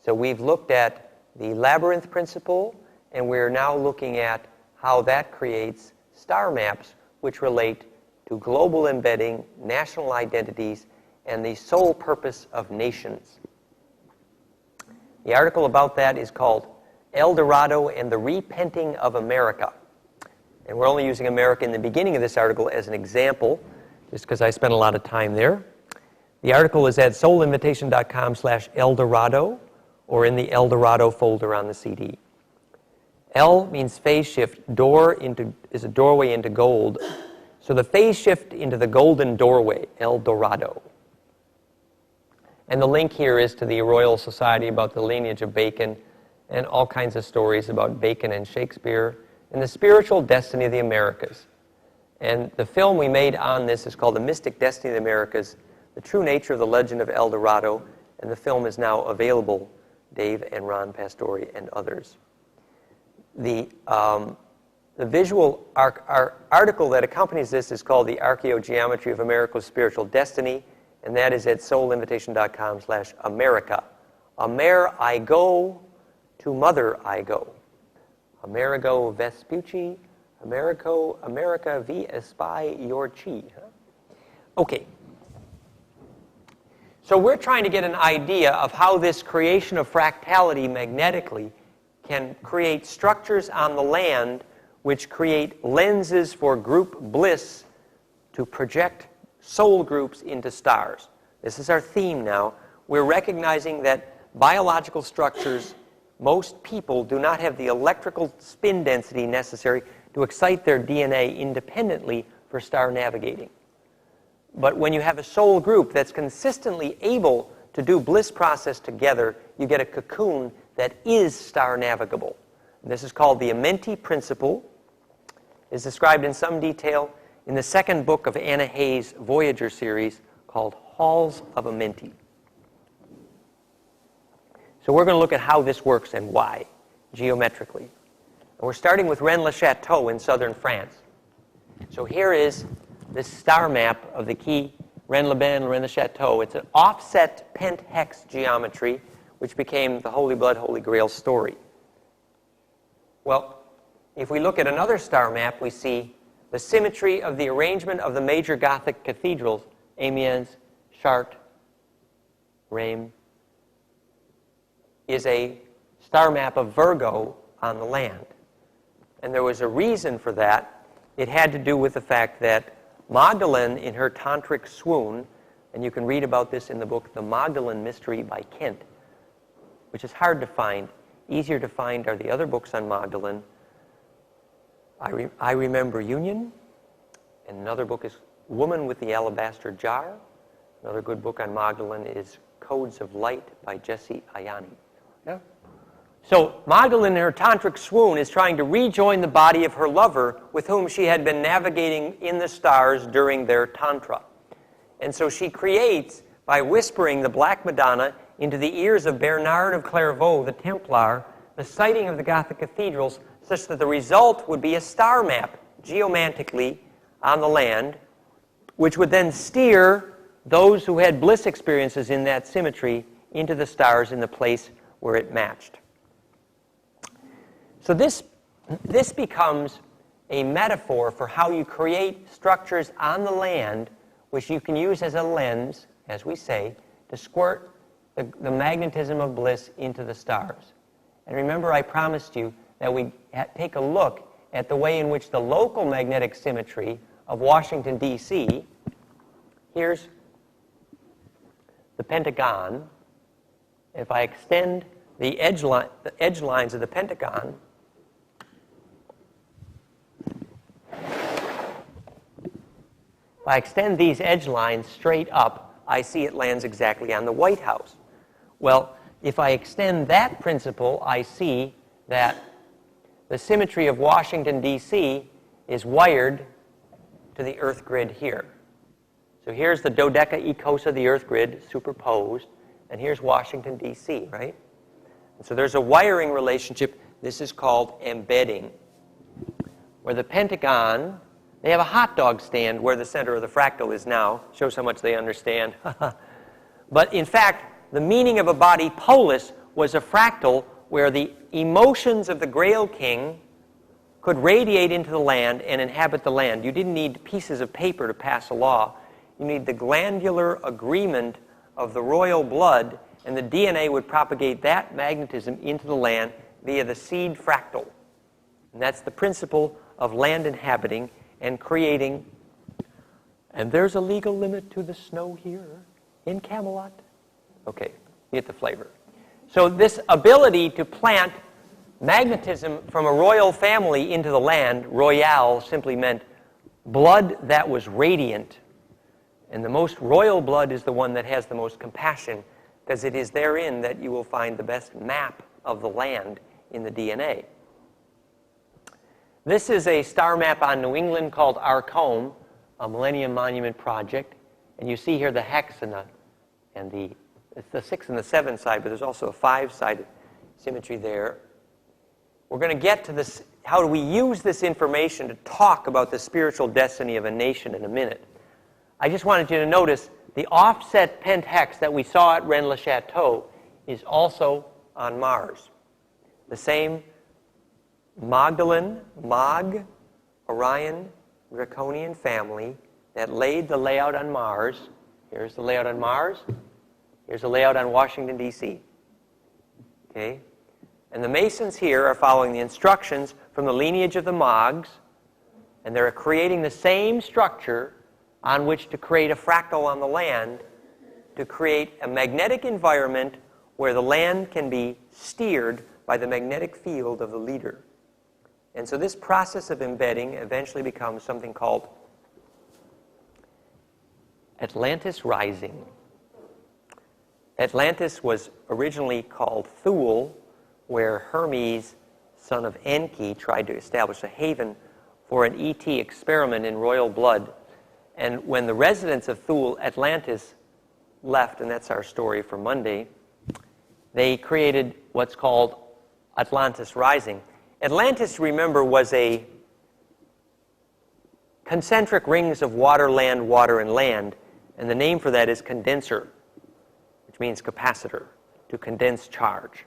So we've looked at the labyrinth principle, and we're now looking at how that creates star maps which relate to global embedding, national identities, and the sole purpose of nations. The article about that is called El Dorado and the Repenting of America. And we're only using America in the beginning of this article as an example, just because I spent a lot of time there. The article is at soulinvitation.com/Eldorado or in the Eldorado folder on the CD. El means phase shift. Door is a doorway into gold. So the phase shift into the golden doorway, El Dorado. And the link here is to the Royal Society about the lineage of Bacon and all kinds of stories about Bacon and Shakespeare and the spiritual destiny of the Americas. And the film we made on this is called The Mystic Destiny of the Americas, The True Nature of the Legend of El Dorado, and the film is now available, Dave and Ron Pastore and others. The visual article that accompanies this is called The Archaeogeometry of America's Spiritual Destiny, and that is at soulinvitation.com/America. Amer I go, to mother I go. Amerigo Vespucci, America vi espy your chi. Okay. So we're trying to get an idea of how this creation of fractality magnetically can create structures on the land which create lenses for group bliss to project soul groups into stars. This is our theme now. We're recognizing that biological structures, most people do not have the electrical spin density necessary to excite their DNA independently for star navigating. But when you have a soul group that's consistently able to do bliss process together, you get a cocoon that is star navigable. This is called the Amenti principle. It's described in some detail in the second book of Anna Hayes' Voyager series called Halls of Amenti. So we're going to look at how this works and why, geometrically. And we're starting with Rennes-le-Château in southern France. So here is this star map of the key Rennes-le-Bain, Rennes-le-Château. It's an offset pent-hex geometry, which became the Holy Blood, Holy Grail story. Well, if we look at another star map, we see the symmetry of the arrangement of the major Gothic cathedrals, Amiens, Chartres, Reims, is a star map of Virgo on the land. And there was a reason for that. It had to do with the fact that Magdalene, in her tantric swoon, and you can read about this in the book The Magdalene Mystery by Kent, which is hard to find. Easier to find are the other books on Magdalene. I Remember Union, and another book is Woman with the Alabaster Jar. Another good book on Magdalene is Codes of Light by Jesse Ayani. Yeah? So Magdalene in her tantric swoon is trying to rejoin the body of her lover with whom she had been navigating in the stars during their tantra. And so she creates, by whispering the Black Madonna into the ears of Bernard of Clairvaux, the Templar, the sighting of the Gothic cathedrals, such that the result would be a star map, geomantically, on the land, which would then steer those who had bliss experiences in that symmetry into the stars in the place where it matched. So this becomes a metaphor for how you create structures on the land which you can use as a lens, as we say, to squirt the magnetism of bliss into the stars. And remember, I promised you that we take a look at the way in which the local magnetic symmetry of Washington, D.C., here's the Pentagon. If I extend the edge lines of the Pentagon, if I extend these edge lines straight up, I see it lands exactly on the White House. Well, if I extend that principle, I see that the symmetry of Washington, D.C. is wired to the Earth grid here. So here's the dodeca-ecosa, the Earth grid, superposed, and here's Washington, D.C., right? And so there's a wiring relationship. This is called embedding, where the Pentagon, they have a hot dog stand where the center of the fractal is now. Shows how much they understand. But in fact, the meaning of a body polis was a fractal where the emotions of the Grail King could radiate into the land and inhabit the land. You didn't need pieces of paper to pass a law. You need the glandular agreement of the royal blood, and the DNA would propagate that magnetism into the land via the seed fractal. And that's the principle of land inhabiting and creating. And there's a legal limit to the snow here in Camelot. Okay, you get the flavor. So this ability to plant magnetism from a royal family into the land, royale simply meant blood that was radiant. And the most royal blood is the one that has the most compassion, because it is therein that you will find the best map of the land in the DNA. This is a star map on New England called Arcombe, a Millennium Monument project. And you see here the hex and it's the 6 and the 7 side, but there's also a 5-sided symmetry there. We're going to get to this, how do we use this information to talk about the spiritual destiny of a nation in a minute. I just wanted you to notice the offset pentahex that we saw at Rennes-le-Château is also on Mars. The same Magdalene, Orion, Draconian family that laid the layout on Mars. Here's the layout on Mars. Here's a layout on Washington, D.C. Okay? And the Masons here are following the instructions from the lineage of the Mogs, and they're creating the same structure on which to create a fractal on the land to create a magnetic environment where the land can be steered by the magnetic field of the leader. And so this process of embedding eventually becomes something called Atlantis Rising. Atlantis was originally called Thule, where Hermes, son of Enki, tried to establish a haven for an ET experiment in royal blood. And when the residents of Thule, Atlantis, left, and that's our story for Monday, they created what's called Atlantis Rising. Atlantis, remember, was a concentric rings of water, and land, and the name for that is condenser, which means capacitor, to condense charge.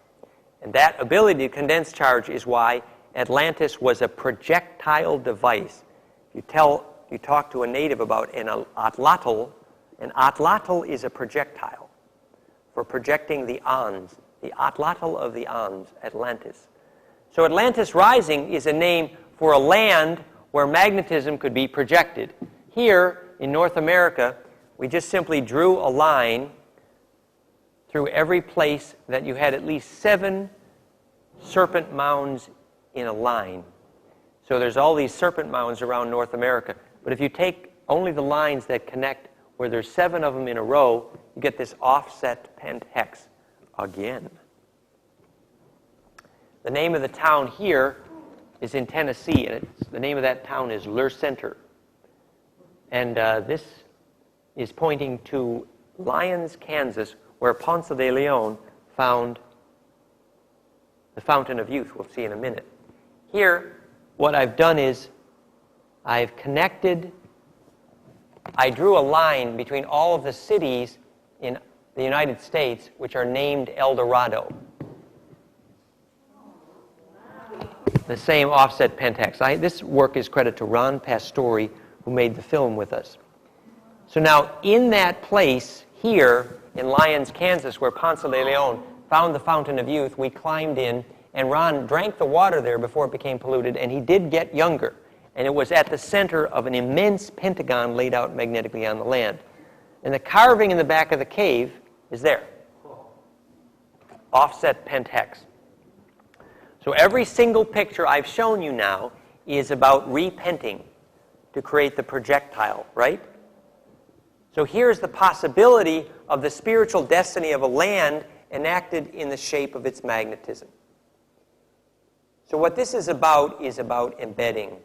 And that ability to condense charge is why Atlantis was a projectile device. You talk to a native about an atlatl is a projectile for projecting the ons, the atlatl of the ons, Atlantis. So Atlantis Rising is a name for a land where magnetism could be projected. Here in North America, we just simply drew a line through every place that you had at least 7 serpent mounds in a line. So there's all these serpent mounds around North America. But if you take only the lines that connect where there's 7 of them in a row, you get this offset pentahex again. The name of the town here is in Tennessee, and the name of that town is Lure Center. And this is pointing to Lyons, Kansas, where Ponce de Leon found the Fountain of Youth. We'll see in a minute. Here, what I've done is I drew a line between all of the cities in the United States which are named El Dorado. The same offset pentahex. This work is credit to Ron Pastore, who made the film with us. So now, in that place here in Lyons, Kansas, where Ponce de Leon found the Fountain of Youth, we climbed in, and Ron drank the water there before it became polluted, and he did get younger. And it was at the center of an immense pentagon laid out magnetically on the land. And the carving in the back of the cave is there. Offset pentahex. So every single picture I've shown you now is about repenting to create the projectile, right? So here's the possibility of the spiritual destiny of a land enacted in the shape of its magnetism. So what this is about embedding.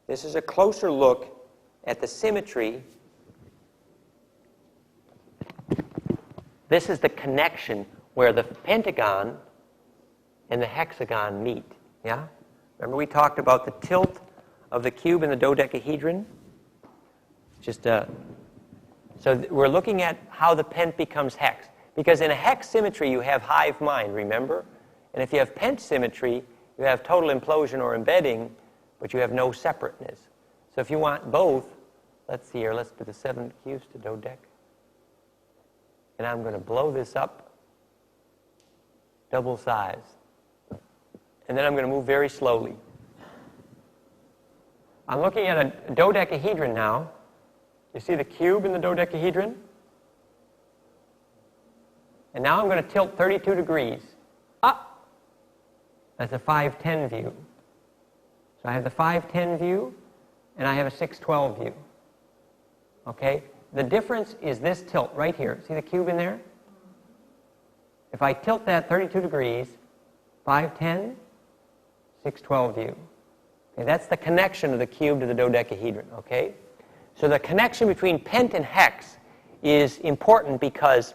This is a closer look at the symmetry. This is the connection where the pentagon and the hexagon meet. Yeah? Remember we talked about the tilt of the cube in the dodecahedron? So we're looking at how the pent becomes hex. Because in a hex symmetry, you have hive mind, remember? And if you have pent symmetry, you have total implosion or embedding, but you have no separateness. So if you want both, let's see here, let's do the 7 cubes to dodec. And I'm going to blow this up, double size. And then I'm going to move very slowly. I'm looking at a dodecahedron now. You see the cube in the dodecahedron? And now I'm going to tilt 32 degrees up. That's a 510 view. So I have the 510 view, and I have a 612 view. Okay? The difference is this tilt right here. See the cube in there? If I tilt that 32 degrees, 510, 612 view. Okay, that's the connection of the cube to the dodecahedron. Okay? So the connection between pent and hex is important because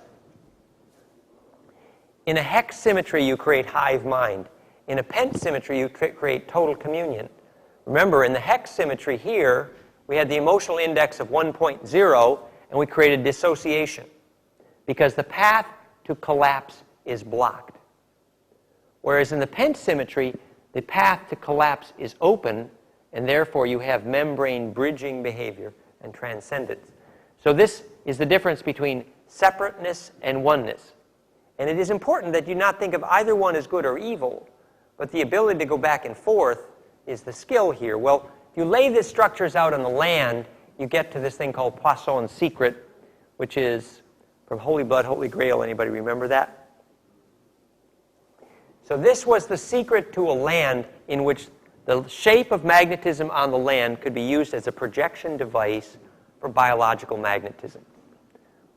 in a hex symmetry, you create hive mind. In a pent symmetry, you create total communion. Remember, in the hex symmetry here, we had the emotional index of 1.0, and we created dissociation because the path to collapse is blocked. Whereas in the pent symmetry, the path to collapse is open, and therefore you have membrane bridging behavior and transcendence. So this is the difference between separateness and oneness. And it is important that you not think of either one as good or evil, but the ability to go back and forth is the skill here. Well, if you lay these structures out on the land, you get to this thing called Poisson's secret, which is from Holy Blood, Holy Grail. Anybody remember that? So this was the secret to a land in which the shape of magnetism on the land could be used as a projection device for biological magnetism.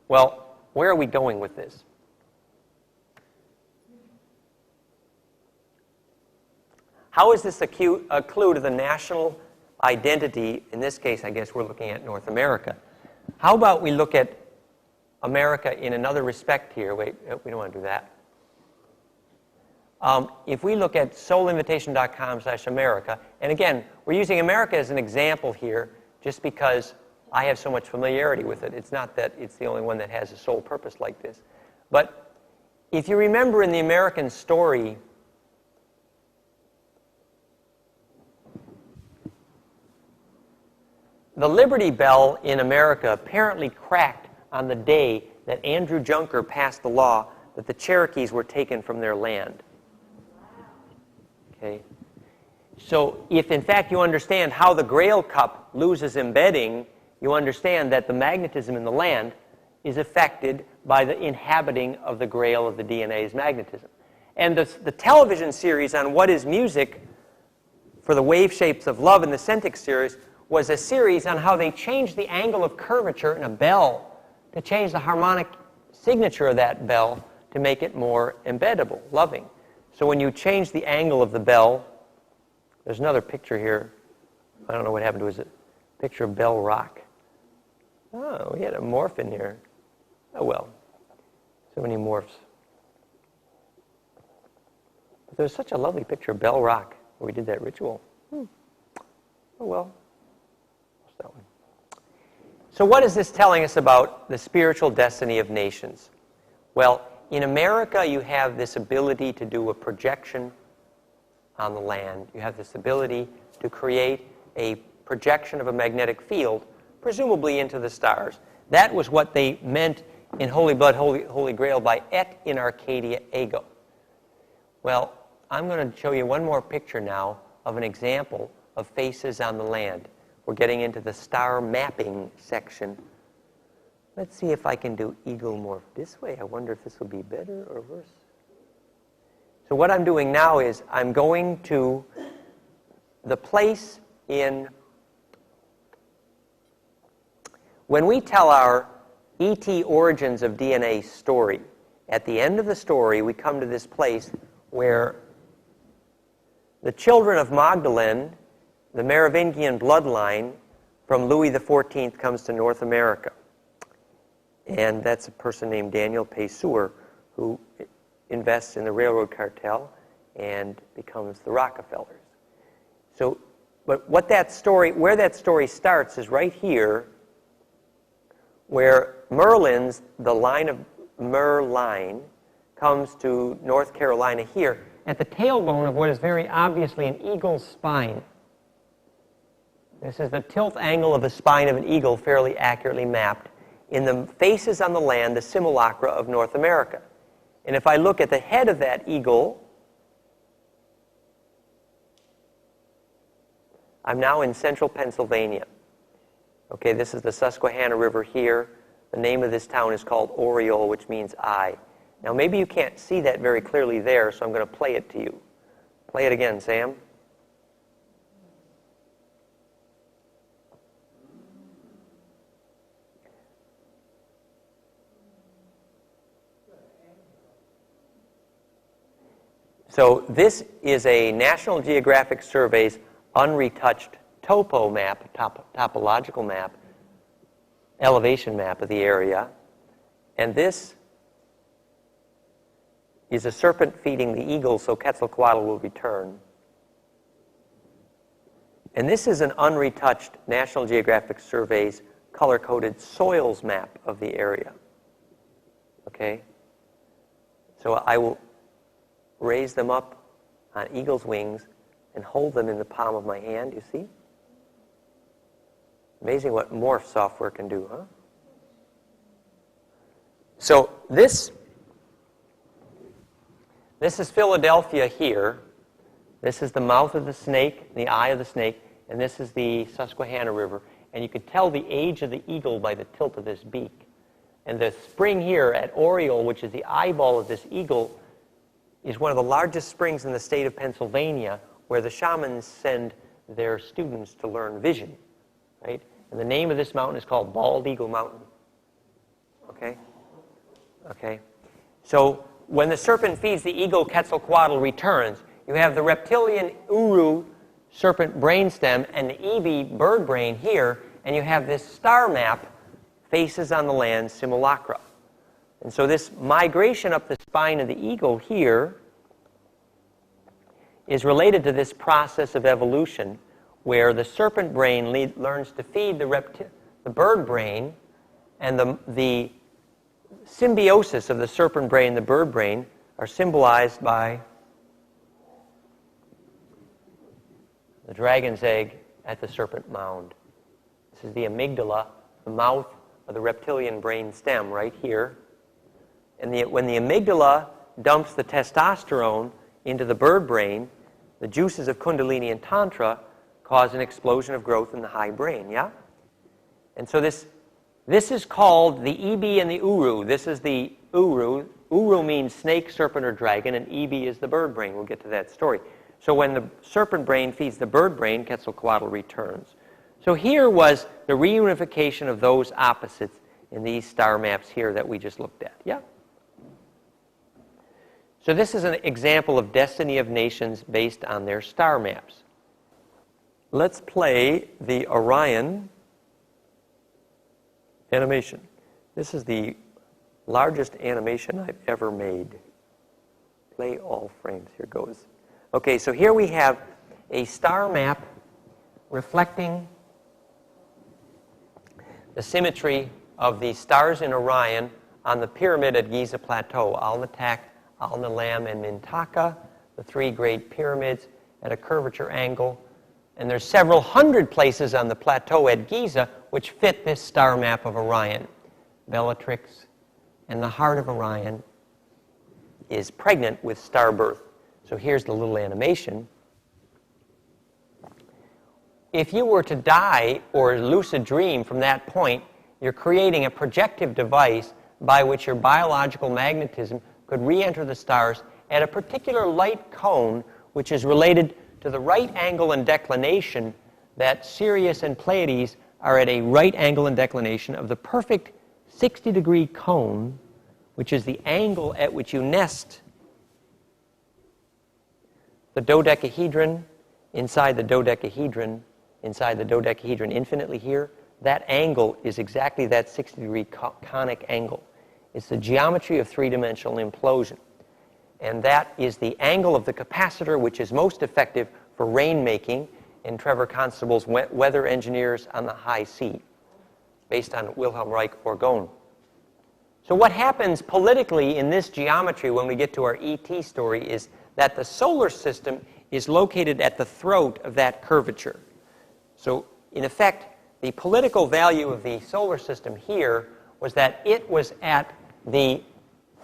Well, where are we going with this? How is this a clue to the national identity? In this case, I guess we're looking at North America. How about we look at America in another respect here? Wait, we don't want to do that. If we look at soulinvitation.com/America, and again, we're using America as an example here just because I have so much familiarity with it. It's not that it's the only one that has a soul purpose like this. But if you remember in the American story, the Liberty Bell in America apparently cracked on the day that Andrew Junker passed the law that the Cherokees were taken from their land. Okay? So if, in fact, you understand how the Grail cup loses embedding, you understand that the magnetism in the land is affected by the inhabiting of the Grail of the DNA's magnetism. And the television series on What is Music for the Wave Shapes of Love in the Centix series was a series on how they changed the angle of curvature in a bell to change the harmonic signature of that bell to make it more embeddable, loving. So when you change the angle of the bell, there's another picture here. I don't know what happened to it. It's a picture of Bell Rock. Oh, we had a morph in here. Oh, well. So many morphs. But there's such a lovely picture of Bell Rock where we did that ritual. Oh, well. That one. So what is this telling us about the spiritual destiny of nations? Well, in America, you have this ability to do a projection on the land. You have this ability to create a projection of a magnetic field, presumably into the stars. That was what they meant in Holy Blood, Holy Grail by et in Arcadia ego. Well, I'm going to show you one more picture now of an example of faces on the land. We're getting into the star mapping section. Let's see if I can do eagle morph this way. I wonder if this will be better or worse. So what I'm doing now is I'm going to the place in... When we tell our ET origins of DNA story, at the end of the story, we come to this place where the children of Magdalene, the Merovingian bloodline from Louis XIV, comes to North America. And that's a person named Daniel Pessour who invests in the railroad cartel and becomes the Rockefellers. So, but what that story, where that story starts is right here, where Merlin's, the line of Mer line comes to North Carolina here at the tailbone of what is very obviously an eagle's spine. This is the tilt angle of the spine of an eagle, fairly accurately mapped in the faces on the land, the simulacra of North America. And if I look at the head of that eagle, I'm now in central Pennsylvania. Okay, this is the Susquehanna River here. The name of this town is called Oriole, which means eye. Now, maybe you can't see that very clearly there, so I'm going to play it to you. Play it again, Sam. So this is a National Geographic Survey's unretouched topo map, topological map, elevation map of the area. And this is a serpent feeding the eagle, so Quetzalcoatl will return. And this is an unretouched National Geographic Survey's color-coded soils map of the area. Okay? So I will raise them up on eagle's wings and hold them in the palm of my hand, you see? Amazing what morph software can do, huh? So this is Philadelphia here. This is the mouth of the snake, the eye of the snake, and this is the Susquehanna River. And you can tell the age of the eagle by the tilt of this beak. And the spring here at Oriole, which is the eyeball of this eagle, is one of the largest springs in the state of Pennsylvania, where the shamans send their students to learn vision, right? And the name of this mountain is called Bald Eagle Mountain. Okay? Okay. So when the serpent feeds the eagle, Quetzalcoatl returns. You have the reptilian uru serpent brainstem and the ebi bird brain here, and you have this star map, faces on the land, simulacra. And so this migration up the spine of the eagle here is related to this process of evolution where the serpent brain learns to feed the bird brain, and the symbiosis of the serpent brain and the bird brain are symbolized by the dragon's egg at the serpent mound. This is the amygdala, the mouth of the reptilian brain stem right here. And when the amygdala dumps the testosterone into the bird brain, the juices of Kundalini and Tantra cause an explosion of growth in the high brain, yeah? And so this is called the ebi and the uru. This is the uru. Uru means snake, serpent, or dragon, and ebi is the bird brain. We'll get to that story. So when the serpent brain feeds the bird brain, Quetzalcoatl returns. So here was the reunification of those opposites in these star maps here that we just looked at, yeah? So this is an example of destiny of nations based on their star maps. Let's play the Orion animation. This is the largest animation I've ever made. Play all frames. Here goes. Okay, so here we have a star map reflecting the symmetry of the stars in Orion on the pyramid at Giza Plateau, Alnitak, Alnilam, and Mintaka, the three great pyramids at a curvature angle. And there's several hundred places on the plateau at Giza which fit this star map of Orion. Bellatrix, and the heart of Orion is pregnant with star birth. So here's the little animation. If you were to die or lucid dream from that point, you're creating a projective device by which your biological magnetism could re-enter the stars at a particular light cone which is related to the right angle and declination that Sirius and Pleiades are at a right angle and declination of the perfect 60-degree cone, which is the angle at which you nest the dodecahedron inside the dodecahedron infinitely here. That angle is exactly that 60-degree conic angle. It's the geometry of three-dimensional implosion. And that is the angle of the capacitor which is most effective for rainmaking in Trevor Constable's Weather Engineers on the High Sea, based on Wilhelm Reich orgone. So what happens politically in this geometry when we get to our ET story is that the solar system is located at the throat of that curvature. So in effect, the political value of the solar system here was that it was at the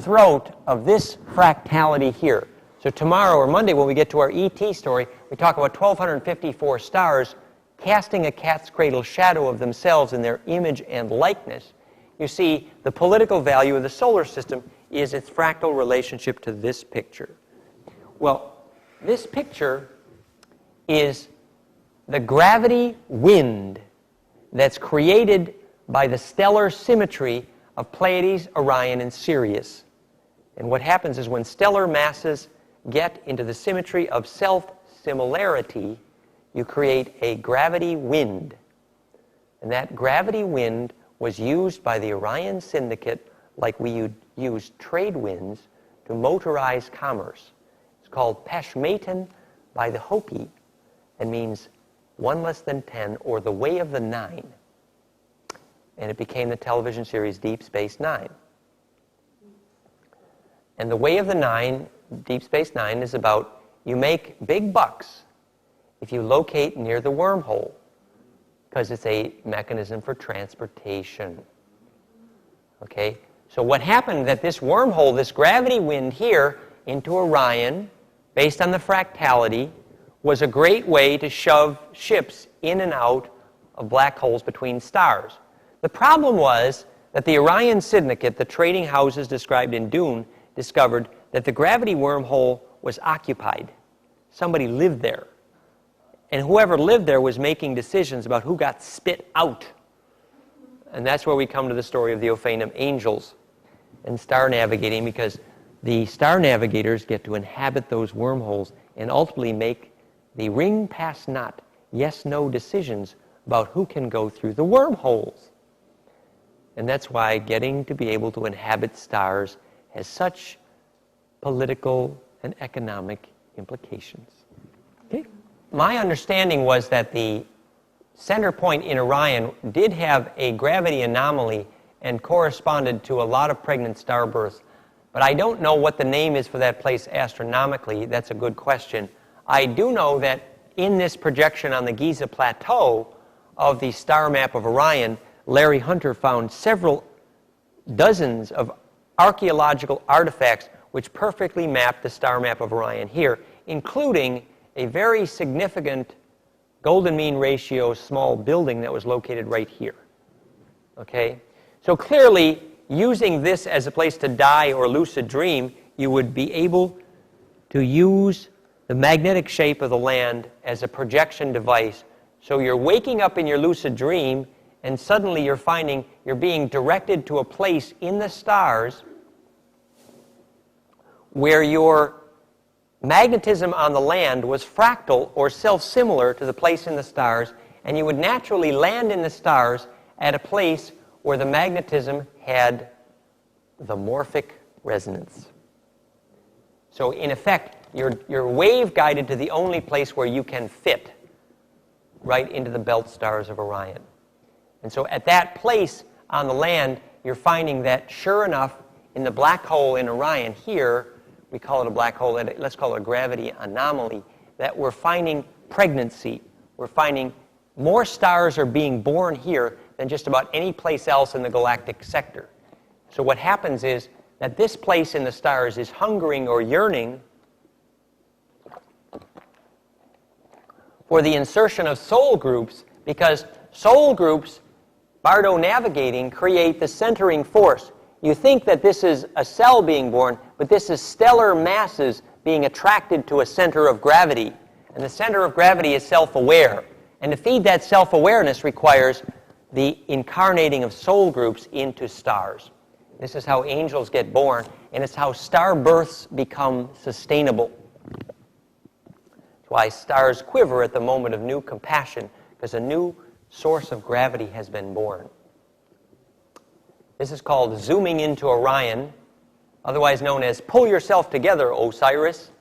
throat of this fractality here. So tomorrow or Monday when we get to our ET story, we talk about 1,254 stars casting a cat's cradle shadow of themselves in their image and likeness. You see, the political value of the solar system is its fractal relationship to this picture. Well, this picture is the gravity wind that's created by the stellar symmetry of Pleiades, Orion, and Sirius. And what happens is when stellar masses get into the symmetry of self-similarity, you create a gravity wind. And that gravity wind was used by the Orion Syndicate like we use trade winds to motorize commerce. It's called Peshmatan by the Hopi and means 1 less than 10 or the way of the 9. And it became the television series Deep Space Nine. And the way of the 9, Deep Space Nine, is about you make big bucks if you locate near the wormhole, because it's a mechanism for transportation. Okay? So what happened that this wormhole, this gravity wind here into Orion, based on the fractality, was a great way to shove ships in and out of black holes between stars. The problem was that the Orion Syndicate, the trading houses described in Dune, discovered that the gravity wormhole was occupied. Somebody lived there. And whoever lived there was making decisions about who got spit out. And that's where we come to the story of the Ophanim angels and star navigating, because the star navigators get to inhabit those wormholes and ultimately make the ring pass not, yes-no decisions about who can go through the wormholes. And that's why getting to be able to inhabit stars has such political and economic implications. Okay? My understanding was that the center point in Orion did have a gravity anomaly and corresponded to a lot of pregnant star births. But I don't know what the name is for that place astronomically. That's a good question. I do know that in this projection on the Giza Plateau of the star map of Orion, Larry Hunter found several dozens of archaeological artifacts which perfectly map the star map of Orion here, including a very significant golden mean ratio small building that was located right here. Okay? So clearly, using this as a place to die or lucid dream, you would be able to use the magnetic shape of the land as a projection device. So you're waking up in your lucid dream, and suddenly you're finding you're being directed to a place in the stars where your magnetism on the land was fractal or self-similar to the place in the stars, and you would naturally land in the stars at a place where the magnetism had the morphic resonance. So in effect, you're wave-guided to the only place where you can fit, right into the belt stars of Orion. And so at that place on the land, you're finding that, sure enough, in the black hole in Orion here, we call it a black hole, let's call it a gravity anomaly, that we're finding pregnancy. We're finding more stars are being born here than just about any place else in the galactic sector. So what happens is that this place in the stars is hungering or yearning for the insertion of soul groups, because soul groups, Bardo navigating, create the centering force. You think that this is a cell being born, but this is stellar masses being attracted to a center of gravity. And the center of gravity is self-aware. And to feed that self-awareness requires the incarnating of soul groups into stars. This is how angels get born, and it's how star births become sustainable. That's why stars quiver at the moment of new compassion, because a new source of gravity has been born. This is called zooming into Orion, otherwise known as pull yourself together, Osiris.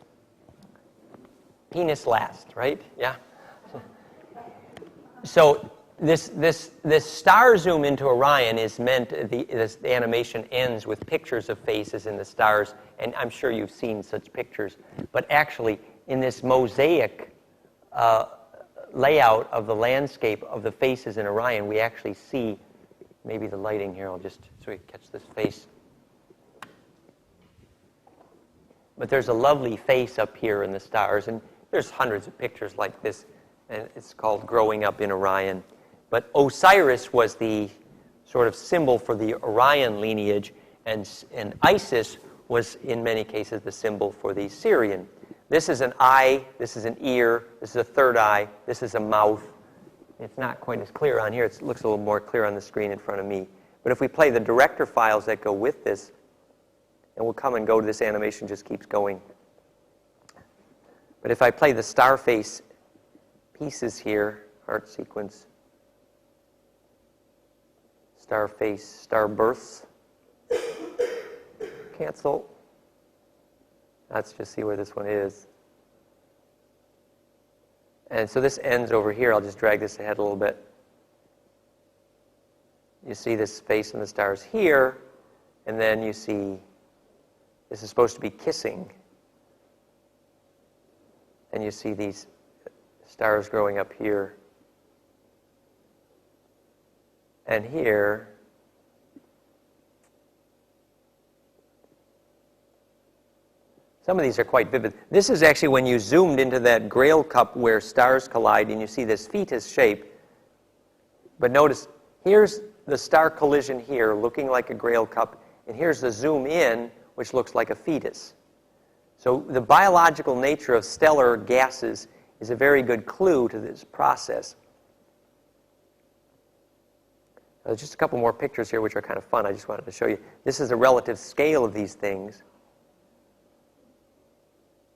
Penis last, right? Yeah. So This star zoom into Orion is meant, this animation ends with pictures of faces in the stars, and I'm sure you've seen such pictures. But actually, in this mosaic layout of the landscape of the faces in Orion, we actually see, maybe the lighting here, I'll just, so we catch this face. But there's a lovely face up here in the stars, and there's hundreds of pictures like this, and it's called Growing Up in Orion. But Osiris was the sort of symbol for the Orion lineage, and Isis was, in many cases, the symbol for the Sirian. This is an eye, this is an ear, this is a third eye, this is a mouth. It's not quite as clear on here. It looks a little more clear on the screen in front of me. But if we play the director files that go with this, and we'll come and go to this animation, just keeps going. But if I play the star face pieces here, art sequence, star face, star births, cancel. Let's just see where this one is. And so this ends over here. I'll just drag this ahead a little bit. You see this face in the stars here, and then you see this is supposed to be kissing. And you see these stars growing up here. And here, some of these are quite vivid. This is actually when you zoomed into that Grail cup where stars collide, and you see this fetus shape. But notice, here's the star collision here, looking like a Grail cup, and here's the zoom in, which looks like a fetus. So the biological nature of stellar gases is a very good clue to this process. There's just a couple more pictures here which are kind of fun. I just wanted to show you. This is a relative scale of these things.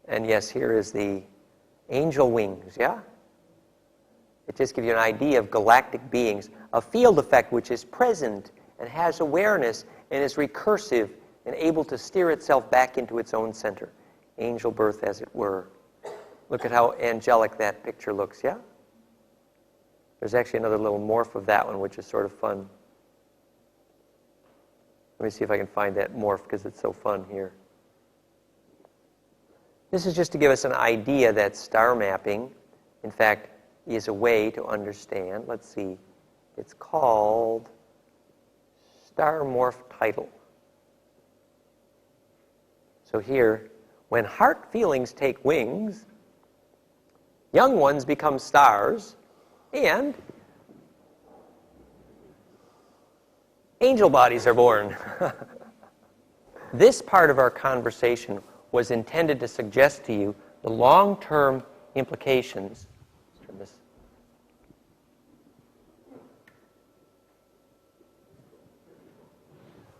And yes, here is the angel wings, yeah? It just gives you an idea of galactic beings. A field effect which is present and has awareness and is recursive and able to steer itself back into its own center. Angel birth, as it were. Look at how angelic that picture looks, yeah? There's actually another little morph of that one, which is sort of fun. Let me see if I can find that morph, because it's so fun here. This is just to give us an idea that star mapping, in fact, is a way to understand. Let's see. It's called star morph title. So here, when heart feelings take wings, young ones become stars, and angel bodies are born. This part of our conversation was intended to suggest to you the long-term implications. Let's turn this.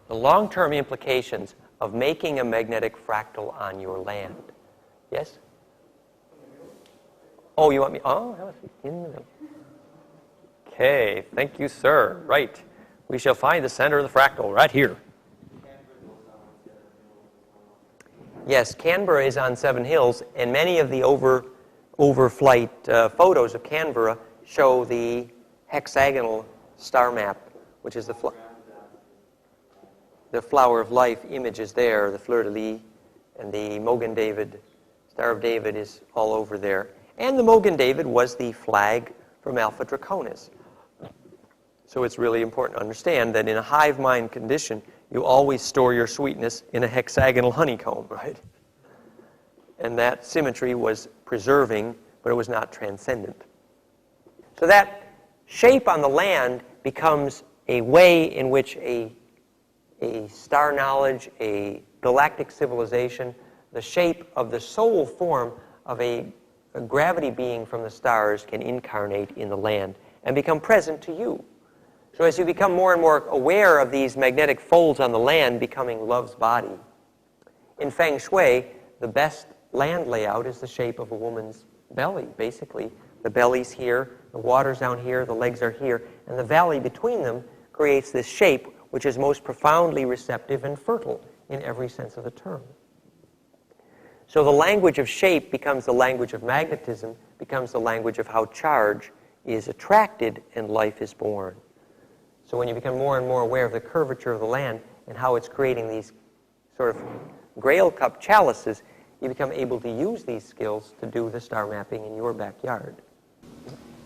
The long-term implications of making a magnetic fractal on your land. Yes? Oh, you want me? Oh, that must be in the middle. Okay, thank you, sir. Right. We shall find the center of the fractal right here. Yes, Canberra is on 7 Hills, and many of the overflight photos of Canberra show the hexagonal star map, which is the flower of life image is there, the fleur-de-lis, and the Mogan David, Star of David is all over there. And the Mogan David was the flag from Alpha Draconis. So it's really important to understand that in a hive mind condition, you always store your sweetness in a hexagonal honeycomb, right? And that symmetry was preserving, but it was not transcendent. So that shape on the land becomes a way in which a star knowledge, a galactic civilization, the shape of the soul form of a gravity being from the stars can incarnate in the land and become present to you. So as you become more and more aware of these magnetic folds on the land becoming love's body, in Feng Shui, the best land layout is the shape of a woman's belly, basically. The belly's here, the water's down here, the legs are here, and the valley between them creates this shape which is most profoundly receptive and fertile in every sense of the term. So the language of shape becomes the language of magnetism, becomes the language of how charge is attracted and life is born. So when you become more and more aware of the curvature of the land and how it's creating these sort of Grail cup chalices, you become able to use these skills to do the star mapping in your backyard.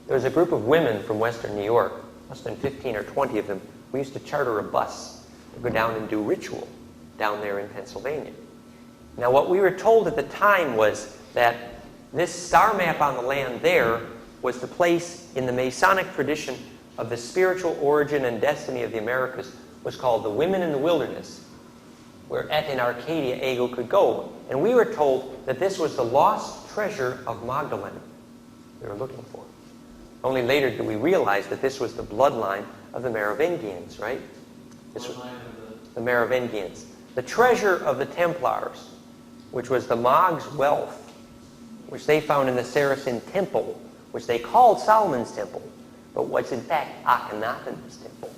There was a group of women from Western New York, must have been 15 or 20 of them. We used to charter a bus to go down and do ritual down there in Pennsylvania. Now what we were told at the time was that this star map on the land there was the place in the Masonic tradition of the spiritual origin and destiny of the Americas was called the Women in the Wilderness, where in Arcadia Ego could go. And we were told that this was the lost treasure of Magdalene they were looking for. Only later did we realize that this was the bloodline of the Merovingians, right? The Merovingians. The treasure of the Templars, which was the Mog's wealth, which they found in the Saracen temple, which they called Solomon's temple, but was in fact Akhenaten's temple.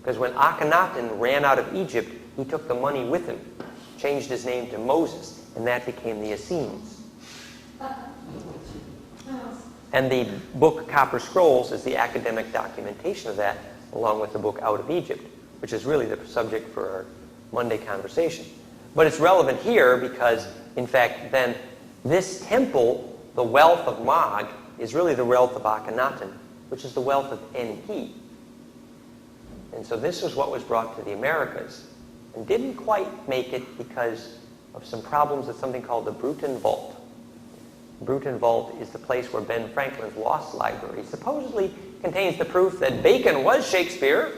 Because when Akhenaten ran out of Egypt, he took the money with him, changed his name to Moses, and that became the Essenes. And the book Copper Scrolls is the academic documentation of that, along with the book Out of Egypt, which is really the subject for our Monday conversation. But it's relevant here because, in fact, then this temple, the wealth of Mag, is really the wealth of Akhenaten, which is the wealth of Enki. And so this was what was brought to the Americas, and didn't quite make it because of some problems with something called the Bruton Vault. Bruton Vault is the place where Ben Franklin's Lost Library supposedly contains the proof that Bacon was Shakespeare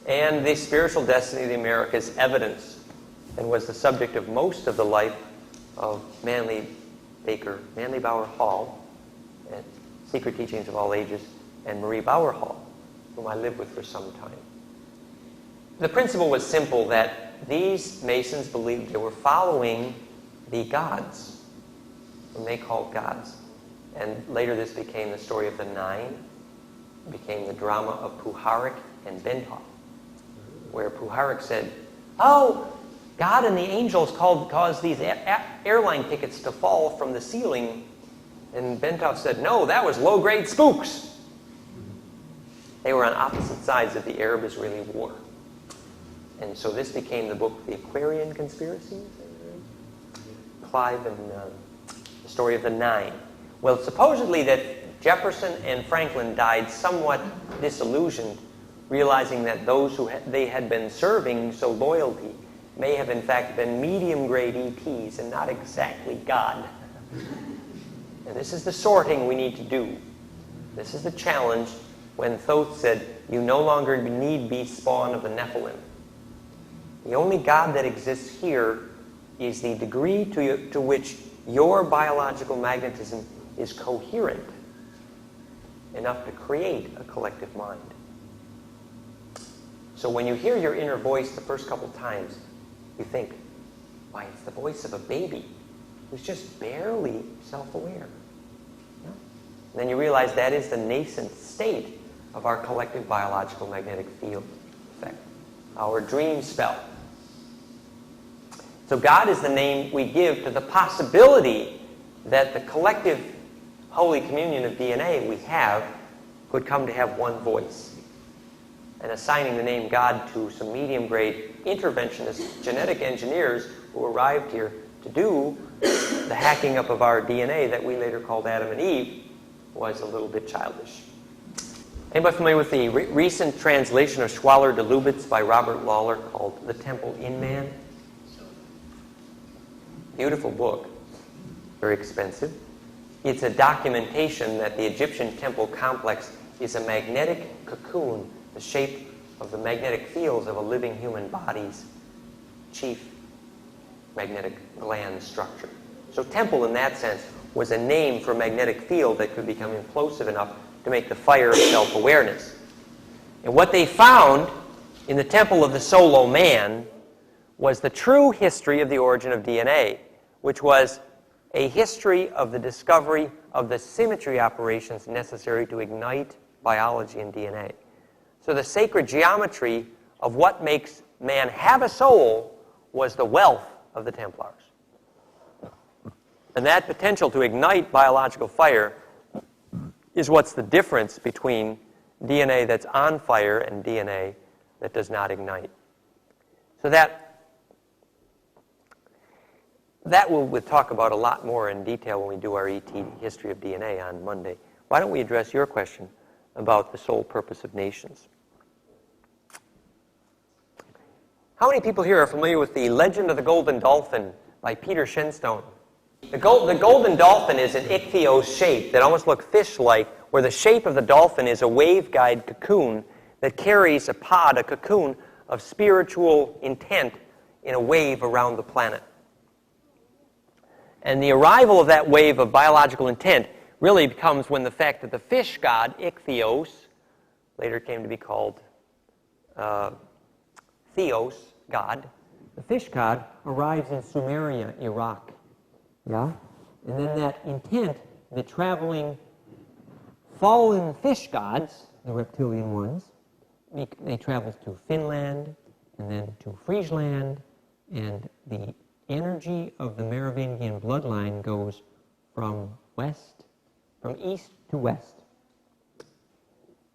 and the spiritual destiny of the Americas evidence, and was the subject of most of the life of Manly Bauer Hall, and Secret Teachings of All Ages, and Marie Bauer Hall, whom I lived with for some time. The principle was simple, that these Masons believed they were following the gods, whom they called gods. And later this became the story of the Nine. It became the drama of Puharich and Bentov, where Puharich said, oh, God and the angels caused these airline tickets to fall from the ceiling. And Bentov said, no, that was low-grade spooks. They were on opposite sides of the Arab-Israeli war. And so this became the book, The Aquarian Conspiracy, Clive and the story of the Nine. Well, supposedly that Jefferson and Franklin died somewhat disillusioned, realizing that those who they had been serving so loyally may have in fact been medium-grade ETs and not exactly God. And this is the sorting we need to do. This is the challenge when Thoth said, you no longer need be spawn of the Nephilim. The only God that exists here is the degree to which your biological magnetism is coherent enough to create a collective mind. So when you hear your inner voice the first couple times, you think, why, it's the voice of a baby who's just barely self-aware. Yeah? And then you realize that is the nascent state of our collective biological magnetic field effect, our dream spell. So God is the name we give to the possibility that the collective Holy Communion of DNA we have could come to have one voice. And assigning the name God to some medium-grade interventionist genetic engineers who arrived here to do the hacking up of our DNA that we later called Adam and Eve was a little bit childish. Anybody familiar with the recent translation of Schwaller de Lubitz by Robert Lawler called The Temple in Man? Beautiful book, very expensive. It's a documentation that the Egyptian temple complex is a magnetic cocoon, the shape of the magnetic fields of a living human body's chief magnetic gland structure. So temple, in that sense, was a name for a magnetic field that could become implosive enough to make the fire of self-awareness. And what they found in the temple of the solo man was the true history of the origin of DNA, which was a history of the discovery of the symmetry operations necessary to ignite biology and DNA. So the sacred geometry of what makes man have a soul was the wealth of the Templars. And that potential to ignite biological fire is what's the difference between DNA that's on fire and DNA that does not ignite. So that we'll talk about a lot more in detail when we do our ET history of DNA on Monday. Why don't we address your question about the sole purpose of nations? How many people here are familiar with the Legend of the Golden Dolphin by Peter Shenstone? The golden dolphin is an ichthyos shape that almost looks fish-like, where the shape of the dolphin is a waveguide cocoon that carries a cocoon of spiritual intent in a wave around the planet. And the arrival of that wave of biological intent really comes when the fact that the fish god, ichthyos, later came to be called Theos, God, the fish god arrives in Sumeria, Iraq. Yeah? And then that intent, the traveling, following fish gods, the reptilian ones, they travel to Finland and then to Friesland, and the energy of the Merovingian bloodline goes from east to west.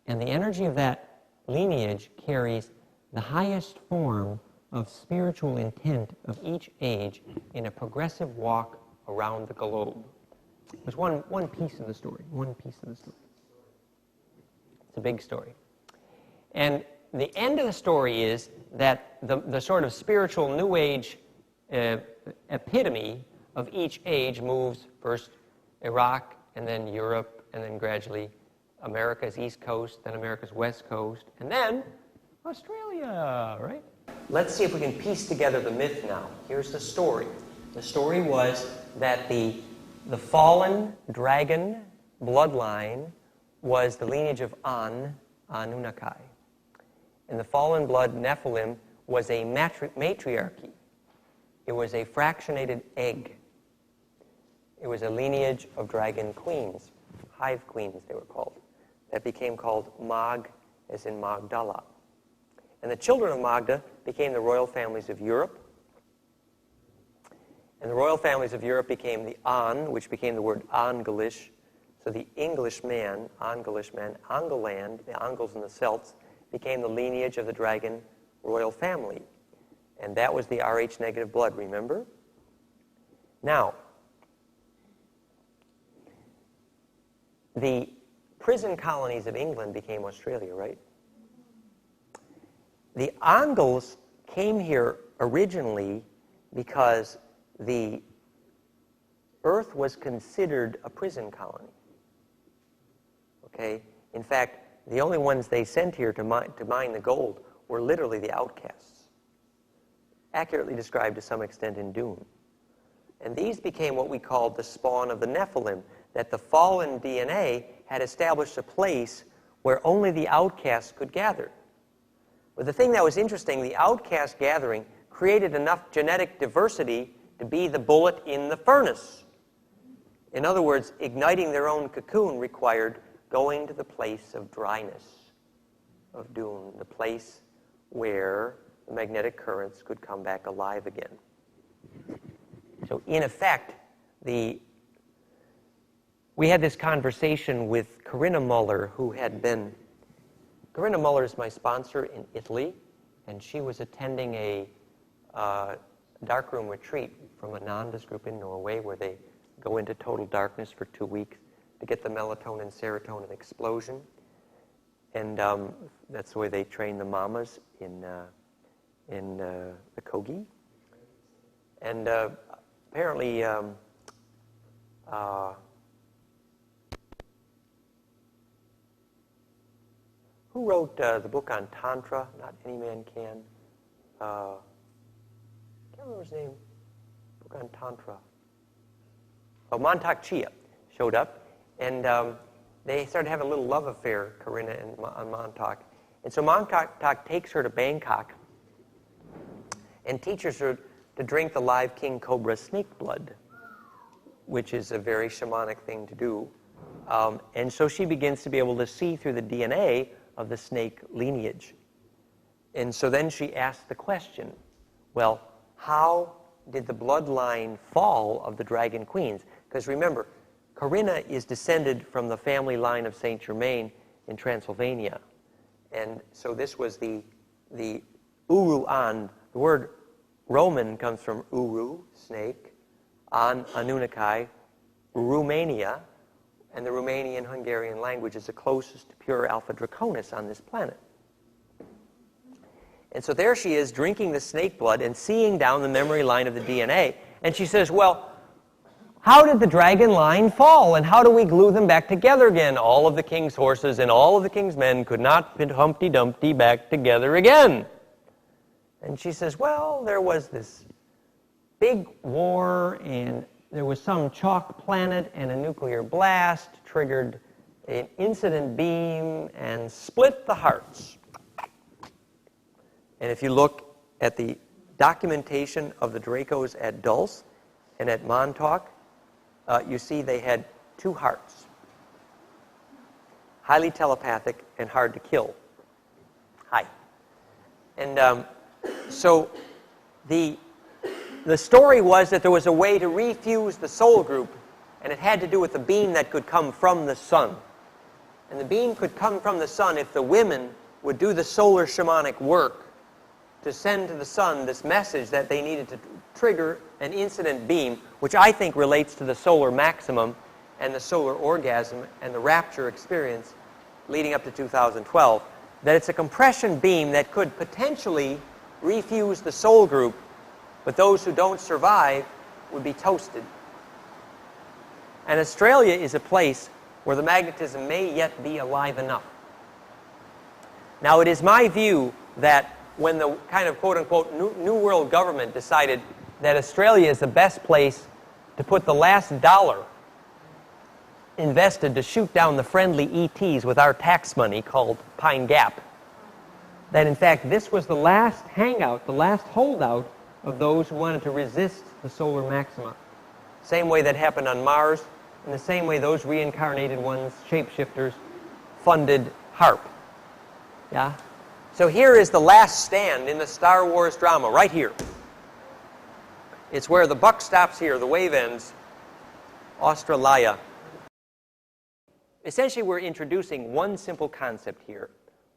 And the energy of that lineage carries the highest form of spiritual intent of each age in a progressive walk around the globe. There's one piece of the story, It's a big story. And the end of the story is that the sort of spiritual New Age epitome of each age moves first Iraq, and then Europe, and then gradually America's East Coast, then America's West Coast, and then Australia, right? Let's see if we can piece together the myth now. Here's the story. The story was that the fallen dragon bloodline was the lineage of Anunnaki. And the fallen blood Nephilim was a matriarchy. It was a fractionated egg. It was a lineage of dragon queens, hive queens they were called, that became called Mag, as in Magdala. And the children of Magda became the royal families of Europe. And the royal families of Europe became the An, which became the word Angelish. So the Englishman, Angoland, the Angles and the Celts, became the lineage of the dragon royal family. And that was the Rh negative blood, remember? Now, the prison colonies of England became Australia, right? The Angles came here originally because the Earth was considered a prison colony. Okay? In fact, the only ones they sent here to mine the gold were literally the outcasts, accurately described to some extent in Dune. And these became what we called the spawn of the Nephilim, that the fallen DNA had established a place where only the outcasts could gather. But the thing that was interesting, the outcast gathering created enough genetic diversity to be the bullet in the furnace. In other words, igniting their own cocoon required going to the place of dryness, of Dune, the place where the magnetic currents could come back alive again. So in effect, we had this conversation with Corinna Muller, Corinna Muller is my sponsor in Italy, and she was attending a darkroom retreat from a Ananda's group in Norway, where they go into total darkness for 2 weeks to get the melatonin, serotonin explosion. And that's the way they train the mamas in the Kogi. And apparently, who wrote the book on Tantra? Not Any Man Can. Can't remember his name. Book on Tantra. Oh, Montauk Chia showed up, and they started having a little love affair, Corinna and Montauk. And so Montauk takes her to Bangkok and teaches her to drink the live king cobra snake blood, which is a very shamanic thing to do. And so she begins to be able to see through the DNA of the snake lineage. And so then she asked the question, well, how did the bloodline fall of the dragon queens? Because remember, Corinna is descended from the family line of Saint Germain in Transylvania. And so this was the Uru-an. The word Roman comes from Uru, snake, an, Anunnaki, Romania, and the Romanian-Hungarian language is the closest to pure Alpha Draconis on this planet. And so there she is drinking the snake blood and seeing down the memory line of the DNA. And she says, well, how did the dragon line fall, and how do we glue them back together again? All of the king's horses and all of the king's men could not put Humpty Dumpty back together again. And she says, well, there was this big war, and there was some chalk planet, and a nuclear blast triggered an incident beam and split the hearts. And if you look at the documentation of the Dracos at Dulce and at Montauk, you see they had two hearts, highly telepathic and hard to kill. Hi. And so the story was that there was a way to refuse the soul group, and it had to do with the beam that could come from the sun. And the beam could come from the sun if the women would do the solar shamanic work to send to the sun this message that they needed to trigger an incident beam, which I think relates to the solar maximum and the solar orgasm and the rapture experience leading up to 2012, that it's a compression beam that could potentially refuse the soul group, but those who don't survive would be toasted. And Australia is a place where the magnetism may yet be alive enough. Now, it is my view that when the kind of quote-unquote New World government decided that Australia is the best place to put the last dollar invested to shoot down the friendly ETs with our tax money called Pine Gap, that in fact this was the last hangout, the last holdout of those who wanted to resist the solar maxima. Same way that happened on Mars, in the same way those reincarnated ones, shapeshifters, funded HARP. Yeah? So here is the last stand in the Star Wars drama, right here. It's where the buck stops here, the wave ends, Australia. Essentially, we're introducing one simple concept here,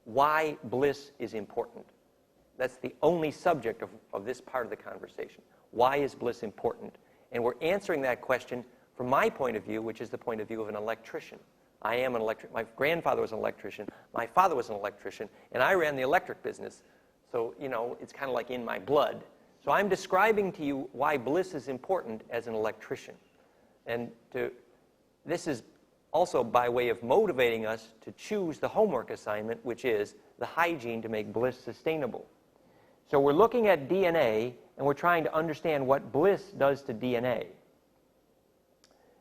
why bliss is important. That's the only subject of this part of the conversation. Why is bliss important? And we're answering that question from my point of view, which is the point of view of an electrician. I am an electrician. My grandfather was an electrician. My father was an electrician. And I ran the electric business. So, you know, it's kind of like in my blood. So I'm describing to you why bliss is important as an electrician. And this is also by way of motivating us to choose the homework assignment, which is the hygiene to make bliss sustainable. So we're looking at DNA, and we're trying to understand what bliss does to DNA.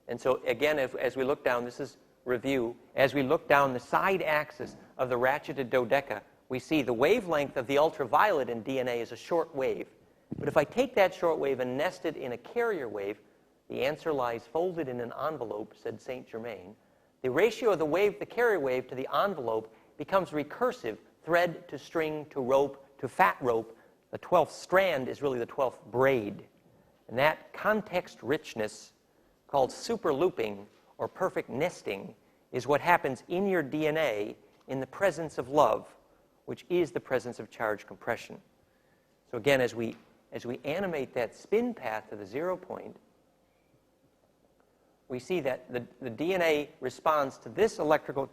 And so, again, as we look down, this is review. As we look down the side axis of the ratcheted dodeca, we see the wavelength of the ultraviolet in DNA is a short wave. But if I take that short wave and nest it in a carrier wave, the answer lies folded in an envelope, said Saint Germain. The ratio of the wave, the carrier wave, to the envelope becomes recursive, thread to string to rope to fat rope. The 12th strand is really the 12th braid. And that context richness, called super looping or perfect nesting, is what happens in your DNA in the presence of love, which is the presence of charge compression. So again, as we animate that spin path to the 0 point, we see that the DNA responds to this electrical,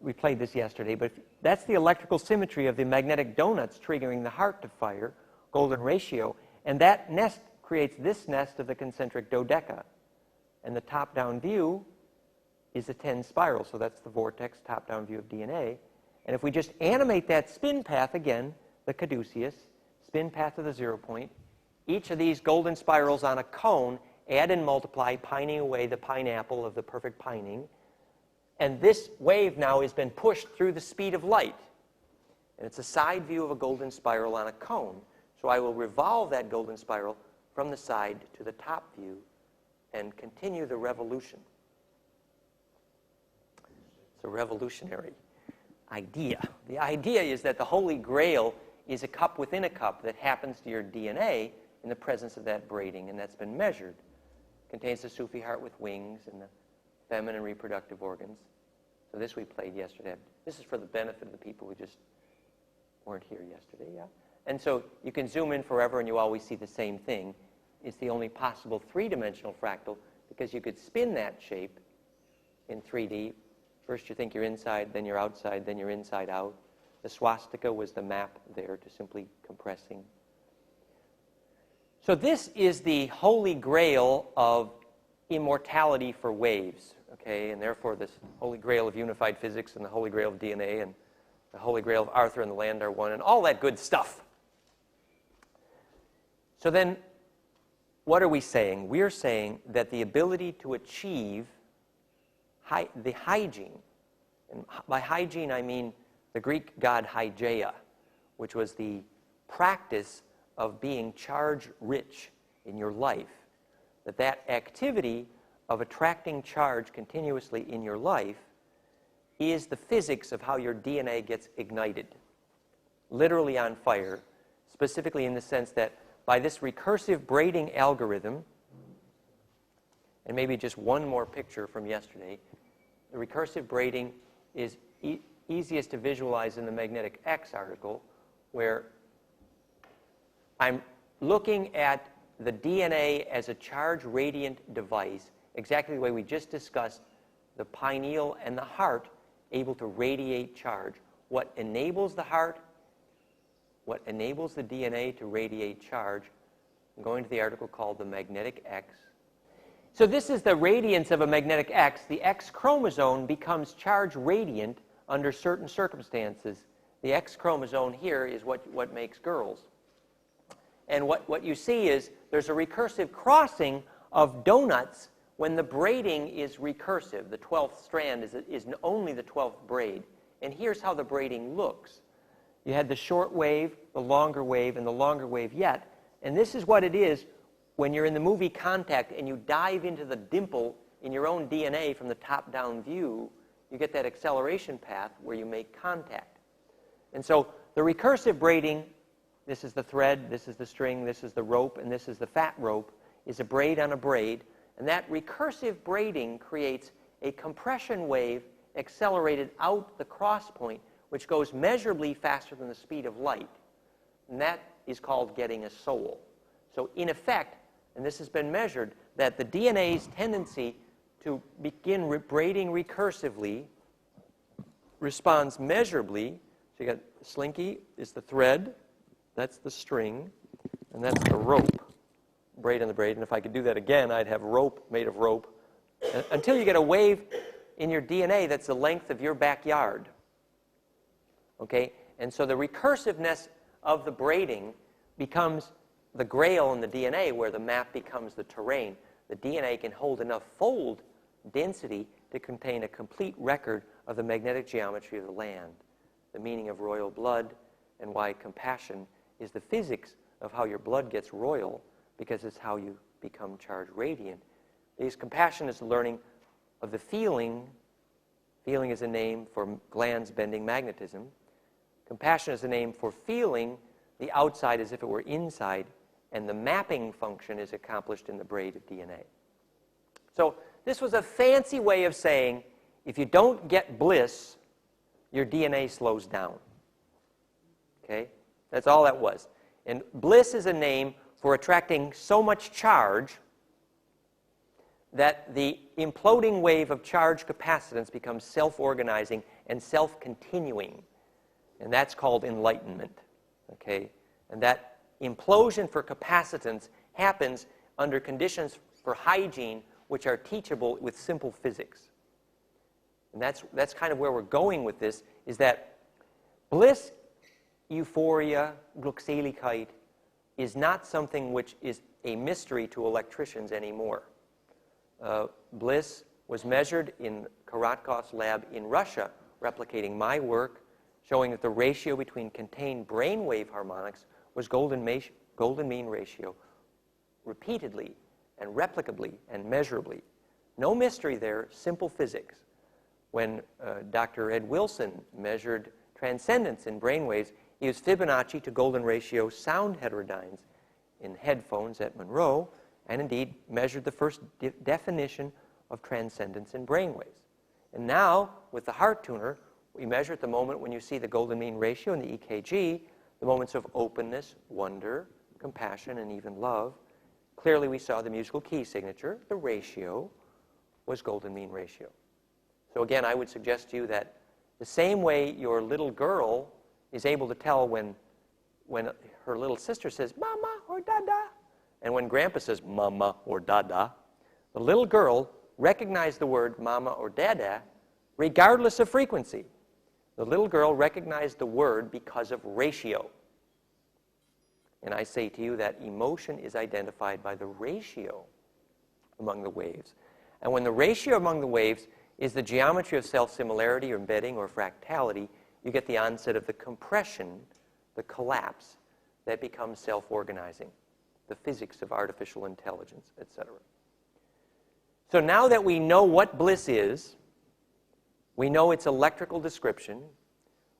we played this yesterday, but that's the electrical symmetry of the magnetic donuts triggering the heart to fire, golden ratio, and that nest creates this nest of the concentric dodeca. And the top-down view is a 10 spiral, so that's the vortex top-down view of DNA. And if we just animate that spin path again, the caduceus, spin path to the 0 point, each of these golden spirals on a cone add and multiply, pining away the pineapple of the perfect pining. And this wave now has been pushed through the speed of light. And it's a side view of a golden spiral on a cone. So I will revolve that golden spiral from the side to the top view and continue the revolution. It's a revolutionary idea. The idea is that the Holy Grail is a cup within a cup that happens to your DNA in the presence of that braiding, and that's been measured. contains the Sufi heart with wings and the feminine reproductive organs. So this we played yesterday. This is for the benefit of the people who just weren't here yesterday, yeah? And so you can zoom in forever and you always see the same thing. It's the only possible three-dimensional fractal because you could spin that shape in 3D. First you think you're inside, then you're outside, then you're inside out. The swastika was the map there to simply compressing. So this is the holy grail of immortality for waves, okay? And therefore this holy grail of unified physics and the holy grail of DNA and the holy grail of Arthur and the land are one and all that good stuff. So then what are we saying? We're saying that the ability to achieve the hygiene, and by hygiene I mean the Greek god Hygeia, which was the practice of being charge-rich in your life, that activity of attracting charge continuously in your life is the physics of how your DNA gets ignited, literally on fire, specifically in the sense that by this recursive braiding algorithm, and maybe just one more picture from yesterday, the recursive braiding is easiest to visualize in the magnetic X article, where I'm looking at the DNA as a charge radiant device, exactly the way we just discussed the pineal and the heart able to radiate charge. What enables the heart, what enables the DNA to radiate charge, I'm going to the article called the magnetic X. So this is the radiance of a magnetic X. The X chromosome becomes charge radiant under certain circumstances. The X chromosome here is what makes girls. And what you see is there's a recursive crossing of donuts when the braiding is recursive. The 12th strand is only the 12th braid. And here's how the braiding looks. You had the short wave, the longer wave, and the longer wave yet. And this is what it is when you're in the movie Contact and you dive into the dimple in your own DNA from the top-down view. You get that acceleration path where you make contact. And so the recursive braiding, this is the thread, this is the string, this is the rope, and this is the fat rope, is a braid on a braid. And that recursive braiding creates a compression wave accelerated out the cross point, which goes measurably faster than the speed of light. And that is called getting a soul. So in effect, and this has been measured, that the DNA's tendency to begin braiding recursively responds measurably. So you got slinky is the thread, that's the string, and that's the rope. Braid on the braid. And if I could do that again, I'd have rope made of rope. Until you get a wave in your DNA that's the length of your backyard. Okay? And so the recursiveness of the braiding becomes the grail in the DNA, where the map becomes the terrain. The DNA can hold enough fold density to contain a complete record of the magnetic geometry of the land, the meaning of royal blood, and why compassion is the physics of how your blood gets royal, because it's how you become charge radiant. Because compassion is the learning of the feeling. Feeling is a name for glands bending magnetism. Compassion is a name for feeling the outside as if it were inside, and the mapping function is accomplished in the braid of DNA. So this was a fancy way of saying, if you don't get bliss, your DNA slows down. Okay? That's all that was. And bliss is a name for attracting so much charge that the imploding wave of charge capacitance becomes self-organizing and self-continuing. And that's called enlightenment. Okay? And that implosion for capacitance happens under conditions for hygiene which are teachable with simple physics. And that's kind of where we're going with this, is that bliss, euphoria, Glückseligkeit is not something which is a mystery to electricians anymore. Bliss was measured in Korotkov's lab in Russia, replicating my work, showing that the ratio between contained brainwave harmonics was golden mean ratio repeatedly and replicably and measurably. No mystery there, simple physics. When Dr. Ed Wilson measured transcendence in brainwaves, he used Fibonacci to golden ratio sound heterodynes in headphones at Monroe, and indeed measured the first definition of transcendence in brainwaves. And now, with the heart tuner, we measure at the moment when you see the golden mean ratio in the EKG, the moments of openness, wonder, compassion, and even love. Clearly, we saw the musical key signature. The ratio was golden mean ratio. So again, I would suggest to you that the same way your little girl is able to tell when her little sister says, Mama or Dada, and when Grandpa says, Mama or Dada, the little girl recognized the word Mama or Dada regardless of frequency. The little girl recognized the word because of ratio. And I say to you that emotion is identified by the ratio among the waves. And when the ratio among the waves is the geometry of self-similarity or embedding or fractality, you get the onset of the compression, the collapse, that becomes self-organizing, the physics of artificial intelligence, etc. So now that we know what bliss is, we know its electrical description,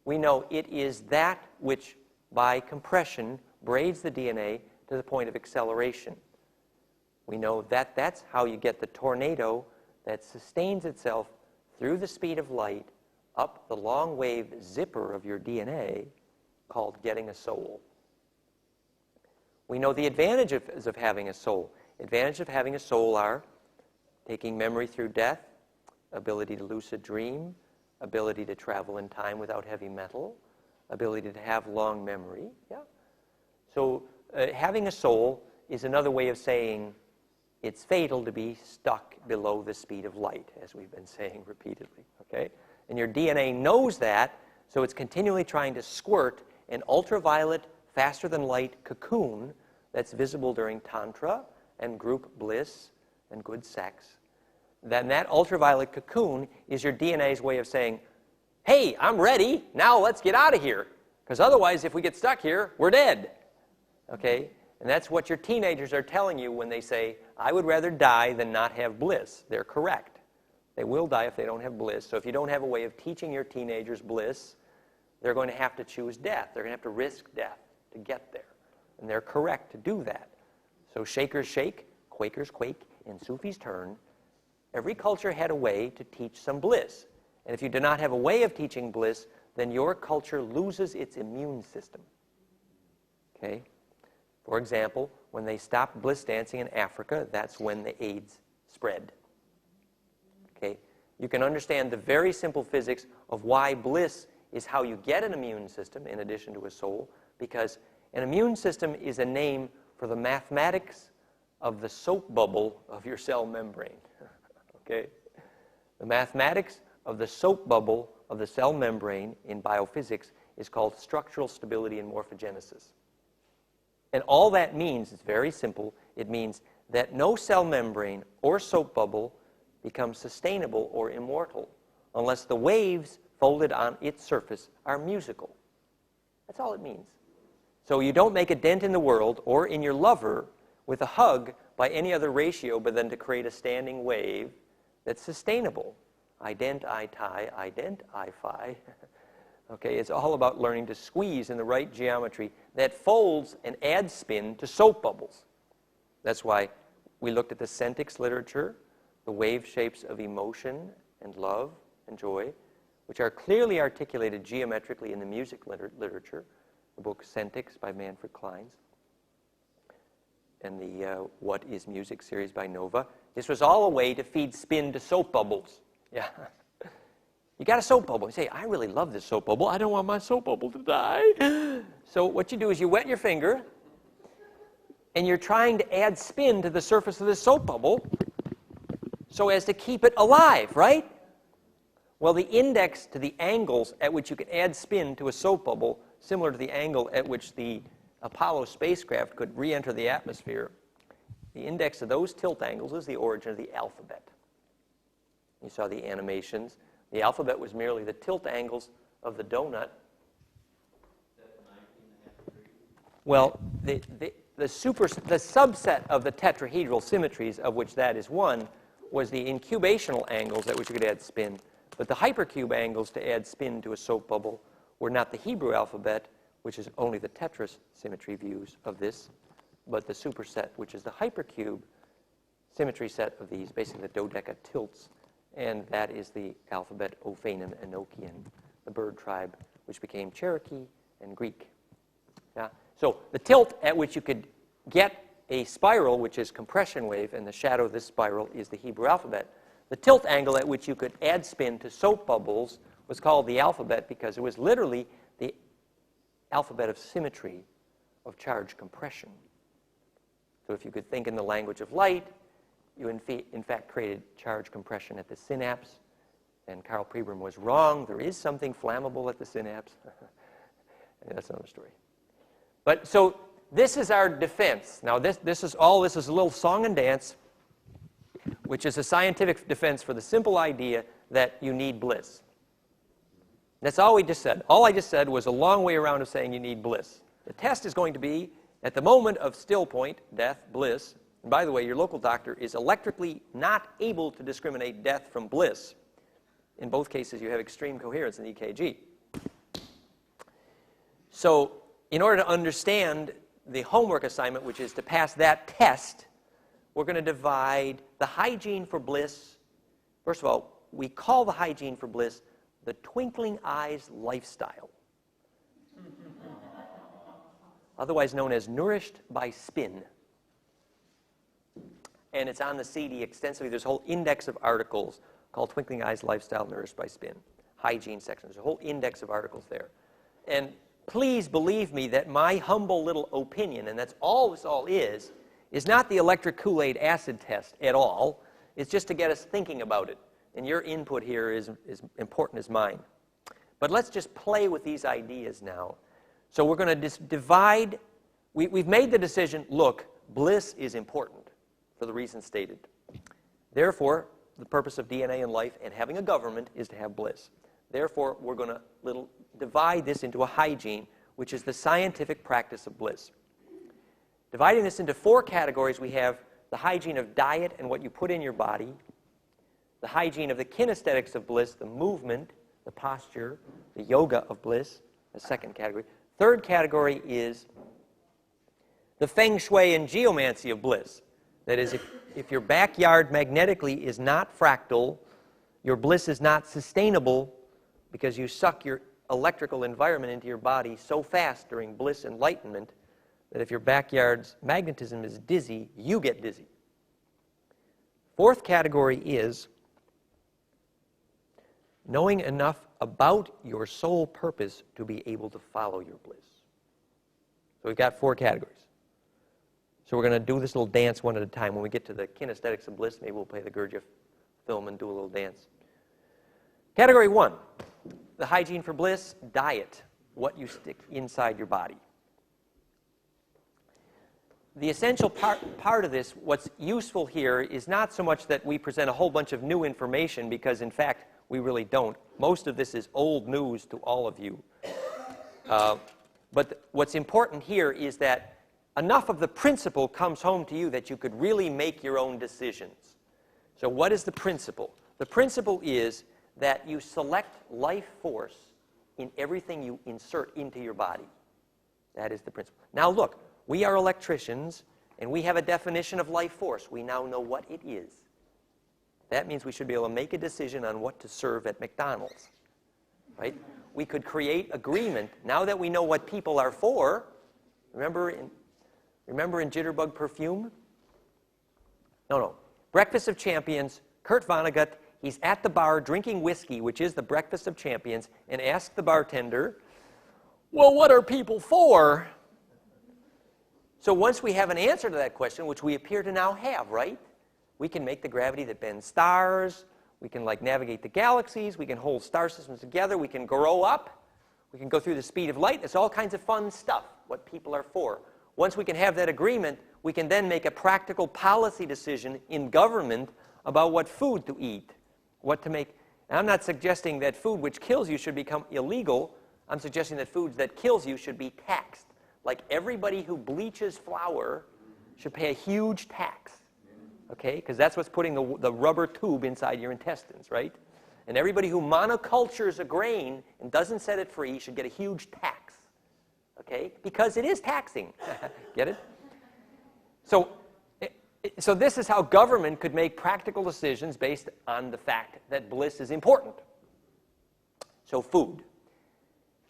we know it is that which, by compression, braids the DNA to the point of acceleration. We know that that's how you get the tornado that sustains itself through the speed of light up the long wave zipper of your DNA, called getting a soul. We know the advantages of having a soul. Advantages of having a soul are taking memory through death, ability to lucid dream, ability to travel in time without heavy metal, ability to have long memory. Yeah. So having a soul is another way of saying it's fatal to be stuck below the speed of light, as we've been saying repeatedly. Okay? And your DNA knows that, so it's continually trying to squirt an ultraviolet, faster-than-light cocoon that's visible during Tantra and group bliss and good sex. Then that ultraviolet cocoon is your DNA's way of saying, hey, I'm ready, now let's get out of here. Because otherwise, if we get stuck here, we're dead. Okay? And that's what your teenagers are telling you when they say, I would rather die than not have bliss. They're correct. They will die if they don't have bliss. So if you don't have a way of teaching your teenagers bliss, they're going to have to choose death. They're going to have to risk death to get there. And they're correct to do that. So Shakers shake, Quakers quake, and Sufis turn. Every culture had a way to teach some bliss. And if you do not have a way of teaching bliss, then your culture loses its immune system. Okay? For example, when they stopped bliss dancing in Africa, that's when the AIDS spread. Okay? You can understand the very simple physics of why bliss is how you get an immune system in addition to a soul, because an immune system is a name for the mathematics of the soap bubble of your cell membrane. Okay? The mathematics of the soap bubble of the cell membrane in biophysics is called structural stability and morphogenesis. And all that means is very simple. It means that no cell membrane or soap bubble becomes sustainable or immortal unless the waves folded on its surface are musical. That's all it means. So you don't make a dent in the world or in your lover with a hug by any other ratio but then to create a standing wave that's sustainable. Ident, I-tie, ident, I-phi. Okay, it's all about learning to squeeze in the right geometry that folds and adds spin to soap bubbles. That's why we looked at the Sentix literature, the wave shapes of emotion and love and joy, which are clearly articulated geometrically in the music literature, the book Sentix by Manfred Kleins, and the What is Music series by Nova. This was all a way to feed spin to soap bubbles. Yeah. You got a soap bubble. You say, I really love this soap bubble. I don't want my soap bubble to die. So what you do is you wet your finger, and you're trying to add spin to the surface of this soap bubble so as to keep it alive, right? Well, the index to the angles at which you can add spin to a soap bubble, similar to the angle at which the Apollo spacecraft could re-enter the atmosphere, the index of those tilt angles is the origin of the alphabet. You saw the animations. The alphabet was merely the tilt angles of the donut. Well, the subset of the tetrahedral symmetries, of which that is one, was the incubational angles at which you could add spin. But the hypercube angles to add spin to a soap bubble were not the Hebrew alphabet, which is only the tetras symmetry views of this, but the superset, which is the hypercube symmetry set of these, basically the dodeca tilts, and that is the alphabet Ophanim Enochian, the bird tribe, which became Cherokee and Greek. Yeah? So the tilt at which you could get a spiral, which is compression wave, and the shadow of this spiral is the Hebrew alphabet. The tilt angle at which you could add spin to soap bubbles was called the alphabet because it was literally the alphabet of symmetry of charge compression. So if you could think in the language of light, you in fact created charge compression at the synapse. And Karl Pribram was wrong. There is something flammable at the synapse. And that's another story. But so this is our defense. Now this is a little song and dance, which is a scientific defense for the simple idea that you need bliss. That's all we just said. All I just said was a long way around of saying you need bliss. The test is going to be, at the moment of still point, death, bliss. And by the way, your local doctor is electrically not able to discriminate death from bliss. In both cases, you have extreme coherence in EKG. So in order to understand the homework assignment, which is to pass that test, we're going to divide the hygiene for bliss. First of all, we call the hygiene for bliss the twinkling eyes lifestyle, otherwise known as nourished by spin. And it's on the CD extensively. There's a whole index of articles called Twinkling Eyes Lifestyle Nourished by Spin, hygiene section. There's a whole index of articles there. And please believe me that my humble little opinion, and that's all this all is not the electric Kool-Aid acid test at all. It's just to get us thinking about it. And your input here is important as mine. But let's just play with these ideas now. So we're going to divide. We've made the decision, look, bliss is important for the reasons stated. Therefore, the purpose of DNA in life and having a government is to have bliss. Therefore, we're going to divide this into a hygiene, which is the scientific practice of bliss. Dividing this into 4 categories, we have the hygiene of diet and what you put in your body, the hygiene of the kinesthetics of bliss, the movement, the posture, the yoga of bliss, the second category. Third category is the feng shui and geomancy of bliss. That is, if your backyard magnetically is not fractal, your bliss is not sustainable because you suck your electrical environment into your body so fast during bliss enlightenment that if your backyard's magnetism is dizzy, you get dizzy. Fourth category is knowing enough about your soul purpose to be able to follow your bliss. So we've got 4 categories. So we're going to do this little dance one at a time. When we get to the kinesthetics of bliss, maybe we'll play the Gurdjieff film and do a little dance. Category 1, the hygiene for bliss, diet, what you stick inside your body. The essential part of this, what's useful here, is not so much that we present a whole bunch of new information, because in fact, we really don't. Most of this is old news to all of you. But what's important here is that enough of the principle comes home to you that you could really make your own decisions. So what is the principle? The principle is that you select life force in everything you insert into your body. That is the principle. Now look, we are electricians, and we have a definition of life force. We now know what it is. That means we should be able to make a decision on what to serve at McDonald's, right? We could create agreement. Now that we know what people are for, remember in Jitterbug Perfume? No. Breakfast of Champions, Kurt Vonnegut, he's at the bar drinking whiskey, which is the Breakfast of Champions, and asks the bartender, well, what are people for? So once we have an answer to that question, which we appear to now have, right? We can make the gravity that bends stars. We can navigate the galaxies. We can hold star systems together. We can grow up. We can go through the speed of light. It's all kinds of fun stuff, what people are for. Once we can have that agreement, we can then make a practical policy decision in government about what food to eat, what to make. And I'm not suggesting that food which kills you should become illegal. I'm suggesting that foods that kills you should be taxed. Like everybody who bleaches flour should pay a huge tax. Okay, because that's what's putting the rubber tube inside your intestines, right? And everybody who monocultures a grain and doesn't set it free should get a huge tax, okay? Because it is taxing. Get it? So So this is how government could make practical decisions based on the fact that bliss is important. So food.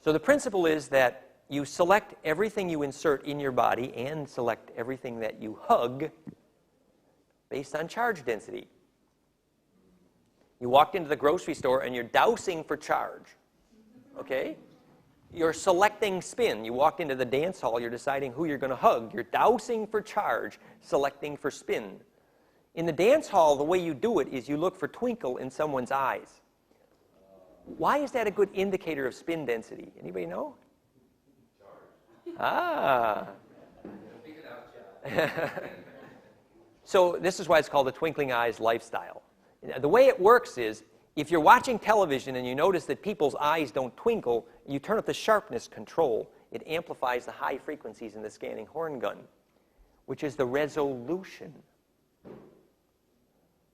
So the principle is that you select everything you insert in your body and select everything that you hug based on charge density. You walked into the grocery store and you're dousing for charge. Okay? You're selecting spin. You walked into the dance hall, you're deciding who you're going to hug. You're dousing for charge, selecting for spin. In the dance hall, the way you do it is you look for twinkle in someone's eyes. Why is that a good indicator of spin density? Anybody know? Ah. So this is why it's called the twinkling eyes lifestyle. The way it works is, if you're watching television and you notice that people's eyes don't twinkle, you turn up the sharpness control. It amplifies the high frequencies in the scanning horn gun, which is the resolution,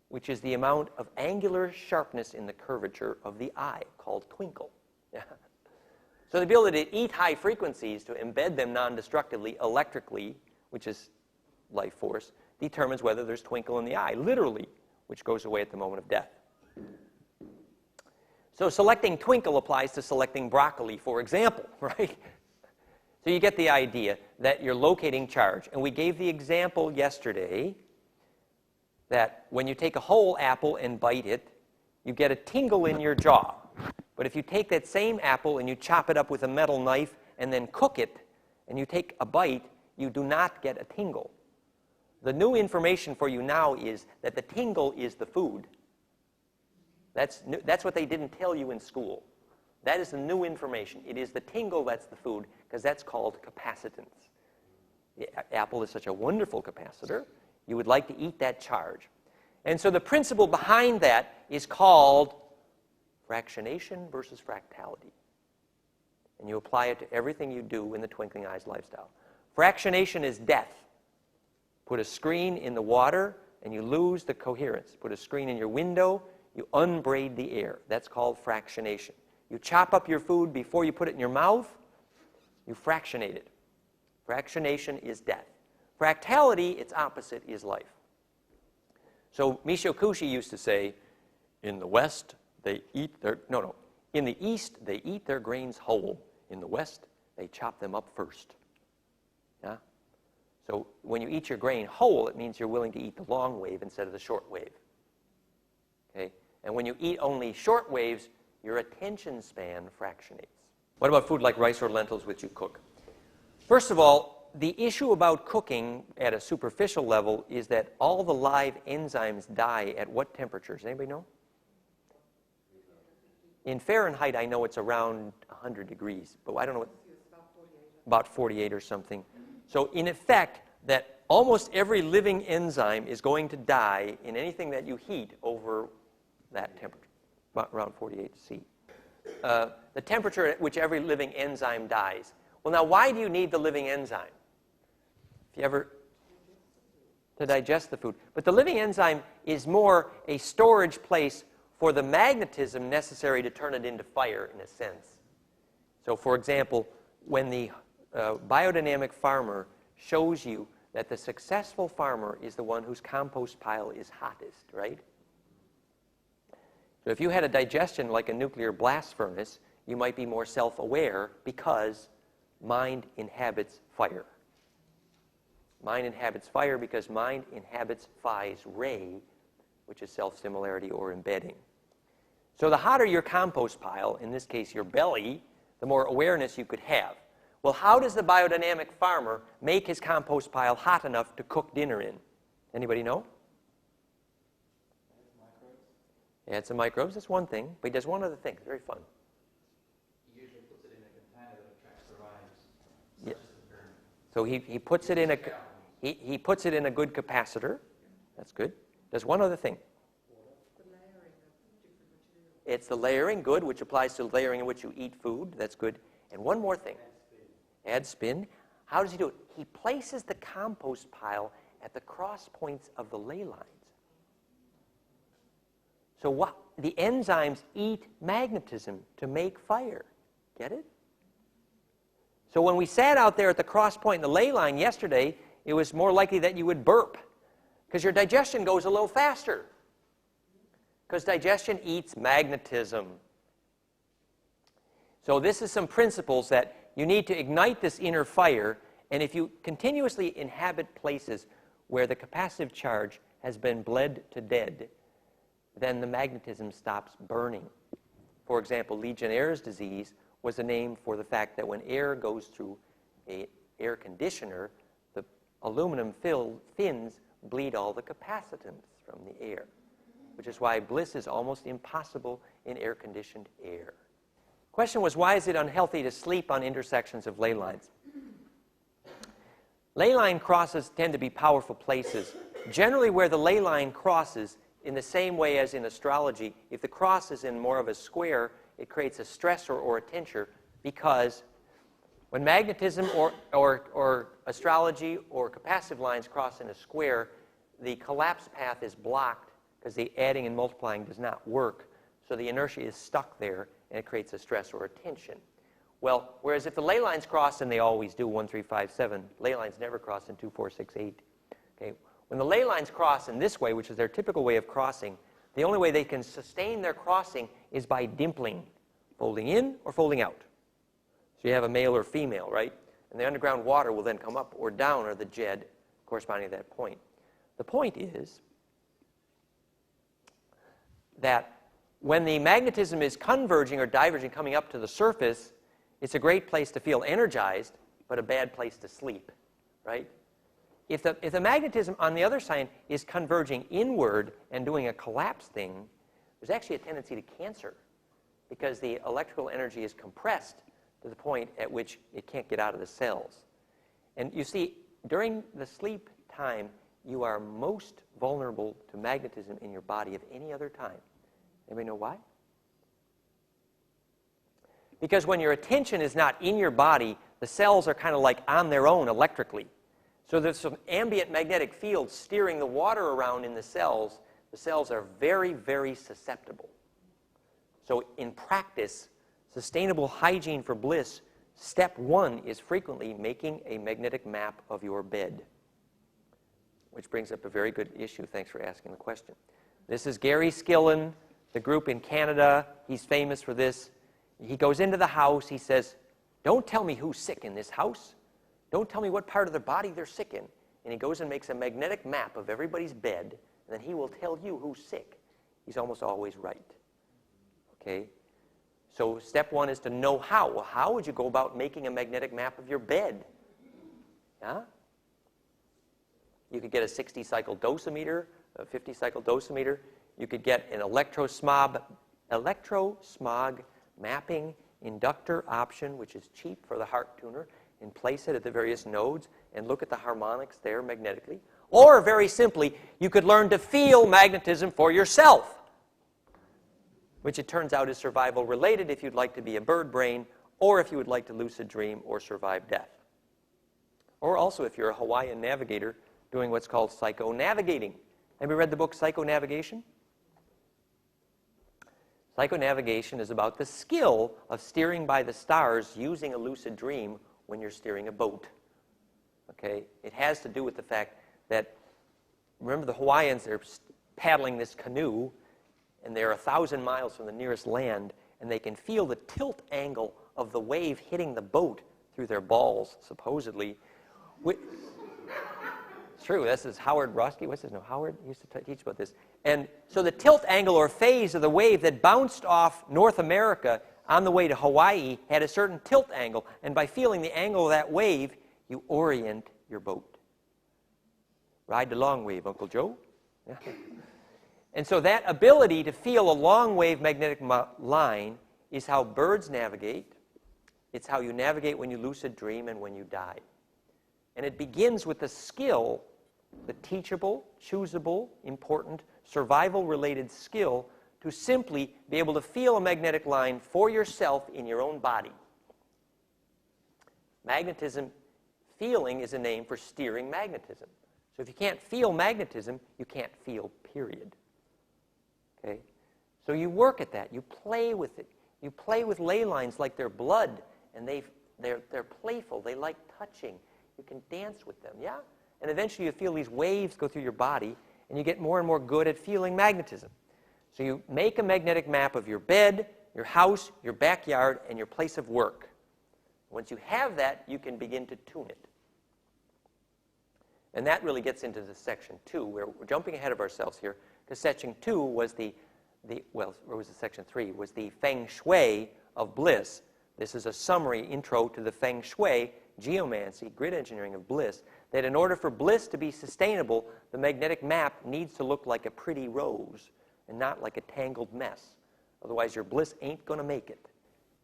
which is the amount of angular sharpness in the curvature of the eye, called twinkle. Yeah. So the ability to eat high frequencies, to embed them non-destructively electrically, which is life force, determines whether there's twinkle in the eye, literally, which goes away at the moment of death. So selecting twinkle applies to selecting broccoli, for example, right? So you get the idea that you're locating charge. And we gave the example yesterday that when you take a whole apple and bite it, you get a tingle in your jaw. But if you take that same apple and you chop it up with a metal knife and then cook it, and you take a bite, you do not get a tingle. The new information for you now is that the tingle is the food. That's what they didn't tell you in school. That is the new information. It is the tingle that's the food, because that's called capacitance. The apple is such a wonderful capacitor. You would like to eat that charge. And so the principle behind that is called fractionation versus fractality. And you apply it to everything you do in the twinkling eyes lifestyle. Fractionation is death. Put a screen in the water and you lose the coherence. Put a screen in your window, you unbraid the air. That's called fractionation. You chop up your food before you put it in your mouth, you fractionate it. Fractionation is death. Fractality, its opposite, is life. So Michio Kushi used to say, in the West, they eat their, in the East, they eat their grains whole. In the West, they chop them up first. Yeah? So when you eat your grain whole, it means you're willing to eat the long wave instead of the short wave. Okay? And when you eat only short waves, your attention span fractionates. What about food like rice or lentils, which you cook? First of all, the issue about cooking at a superficial level is that all the live enzymes die at what temperatures? Anybody know? In Fahrenheit, I know it's around 100 degrees, but I don't know what, about 48 or something. So in effect, that almost every living enzyme is going to die in anything that you heat over that temperature, about around 48 C. The temperature at which every living enzyme dies. Well, now, why do you need the living enzyme? If you ever, to digest the food. But the living enzyme is more a storage place for the magnetism necessary to turn it into fire, in a sense. So, for example, when the biodynamic farmer shows you that the successful farmer is the one whose compost pile is hottest, right? So if you had a digestion like a nuclear blast furnace, you might be more self-aware because mind inhabits fire. Mind inhabits fire because mind inhabits Phi's ray, which is self-similarity or embedding. So the hotter your compost pile, in this case your belly, the more awareness you could have. Well, how does the biodynamic farmer make his compost pile hot enough to cook dinner in? Anybody know? Add some microbes, that's one thing, but he does one other thing. It's very fun. He usually puts it in a container that attracts the vibes. Yeah. So he puts it in a he puts it in a good capacitor. That's good. Does one other thing. It's the layering, good, which applies to layering in which you eat food. That's good. And one more thing. Add spin. How does he do it? He places the compost pile at the cross points of the ley lines. So what? The enzymes eat magnetism to make fire. Get it? So when we sat out there at the cross point in the ley line yesterday, it was more likely that you would burp Because your digestion goes a little faster. Because digestion eats magnetism. So this is some principles that you need to ignite this inner fire. And if you continuously inhabit places where the capacitive charge has been bled to dead, then the magnetism stops burning. For example, Legionnaire's disease was a name for the fact that when air goes through an air conditioner, the aluminum-filled fins bleed all the capacitance from the air, which is why Bliss is almost impossible in air-conditioned air. Question was, why is it unhealthy to sleep on intersections of ley lines? Ley line crosses tend to be powerful places. Generally, where the ley line crosses, in the same way as in astrology, if the cross is in more of a square, it creates a stressor or a tensor, because when magnetism or astrology or capacitive lines cross in a square, the collapse path is blocked because the adding and multiplying does not work. So the inertia is stuck there, and it creates a stress or a tension. Well, whereas if the ley lines cross, and they always do, 1, 3, 5, 7, ley lines never cross in 2, 4, 6, 8. Okay? When the ley lines cross in this way, which is their typical way of crossing, the only way they can sustain their crossing is by dimpling, folding in or folding out. So you have a male or female, right? And the underground water will then come up or down, or the jed corresponding to that point. The point is that when the magnetism is converging or diverging, coming up to the surface, it's a great place to feel energized, but a bad place to sleep, right? If the magnetism on the other side is converging inward and doing a collapse thing, there's actually a tendency to cancer, because the electrical energy is compressed to the point at which it can't get out of the cells. And you see, during the sleep time, you are most vulnerable to magnetism in your body of any other time. Anybody know why? Because when your attention is not in your body, the cells are kind of like on their own electrically. So there's some ambient magnetic field steering the water around in the cells. The cells are very, very susceptible. So in practice, sustainable hygiene for bliss, step 1 is frequently making a magnetic map of your bed. Which brings up a very good issue. Thanks for asking the question. This is Gary Skillen, the group in Canada. He's famous for this. He goes into the house. He says, "Don't tell me who's sick in this house. Don't tell me what part of their body they're sick in." And he goes and makes a magnetic map of everybody's bed, and then he will tell you who's sick. He's almost always right. Okay? So step 1 is to know how. Well, how would you go about making a magnetic map of your bed? Yeah? You could get a 60-cycle dosimeter, a 50-cycle dosimeter. You could get an electrosmog mapping inductor option, which is cheap for the heart tuner, and place it at the various nodes and look at the harmonics there magnetically. Or, very simply, you could learn to feel magnetism for yourself, which it turns out is survival related if you'd like to be a bird brain, or if you would like to lucid dream or survive death. Or also if you're a Hawaiian navigator doing what's called psycho-navigating. Have you read the book Psycho-Navigation? Psycho-navigation is about the skill of steering by the stars using a lucid dream when you're steering a boat. Okay? It has to do with the fact that, remember the Hawaiians, they're paddling this canoe, and they're 1,000 miles from the nearest land, and they can feel the tilt angle of the wave hitting the boat through their balls, supposedly. It's true. This is Howard Roski. What's his name? Howard used to teach about this. And so the tilt angle or phase of the wave that bounced off North America on the way to Hawaii had a certain tilt angle. And by feeling the angle of that wave, you orient your boat. Ride the long wave, Uncle Joe. Yeah. And so that ability to feel a long wave magnetic line is how birds navigate. It's how you navigate when you lucid dream and when you die. And it begins with the skill, the teachable, choosable, important, survival-related skill to simply be able to feel a magnetic line for yourself in your own body. Magnetism, feeling is a name for steering magnetism. So if you can't feel magnetism, you can't feel, period. Okay? So you work at that. You play with it. You play with ley lines like they're blood, and they're playful. They like touching. You can dance with them, yeah? And eventually you feel these waves go through your body, and you get more and more good at feeling magnetism. So you make a magnetic map of your bed, your house, your backyard, and your place of work. Once you have that, you can begin to tune it. And that really gets into the section 2, where we're jumping ahead of ourselves here, because section 2 was or was it section 3? Was the feng shui of Bliss. This is a summary intro to the feng shui, geomancy, grid engineering of Bliss, that in order for Bliss to be sustainable, the magnetic map needs to look like a pretty rose and not like a tangled mess. Otherwise, your Bliss ain't going to make it.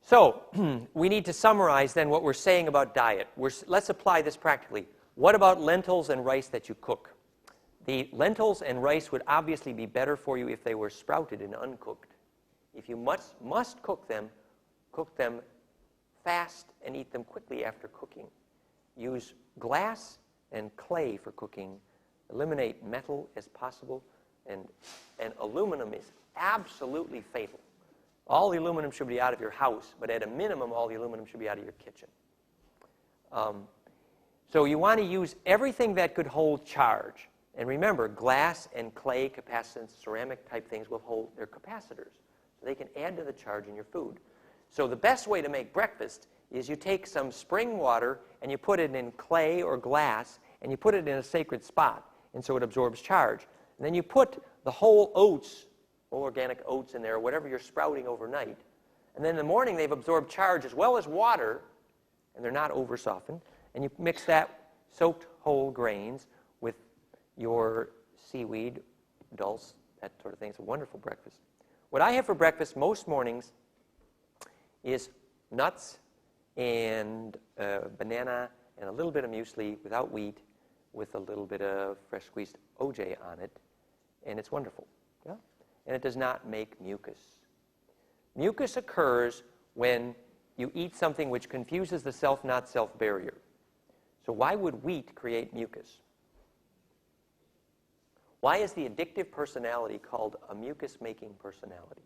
So we need to summarize then what we're saying about diet. Let's apply this practically. What about lentils and rice that you cook? The lentils and rice would obviously be better for you if they were sprouted and uncooked. If you must cook them fast and eat them quickly after cooking. Use glass and clay for cooking. Eliminate metal as possible. And aluminum is absolutely fatal. All the aluminum should be out of your house, but at a minimum, all the aluminum should be out of your kitchen. So you want to use everything that could hold charge. And remember, glass and clay, capacitance, ceramic type things will hold their capacitors. So they can add to the charge in your food. So the best way to make breakfast is you take some spring water and you put it in clay or glass and you put it in a sacred spot, and so it absorbs charge. And then you put the whole oats, whole organic oats in there, or whatever you're sprouting overnight. And then in the morning they've absorbed charge as well as water, and they're not over softened. And you mix that soaked whole grains with your seaweed, dulse, that sort of thing. It's a wonderful breakfast. What I have for breakfast most mornings is nuts and banana and a little bit of muesli without wheat with a little bit of fresh squeezed OJ on it. And it's wonderful. Yeah? And it does not make mucus. Mucus occurs when you eat something which confuses the self-not-self barrier. So why would wheat create mucus? Why is the addictive personality called a mucus-making personality?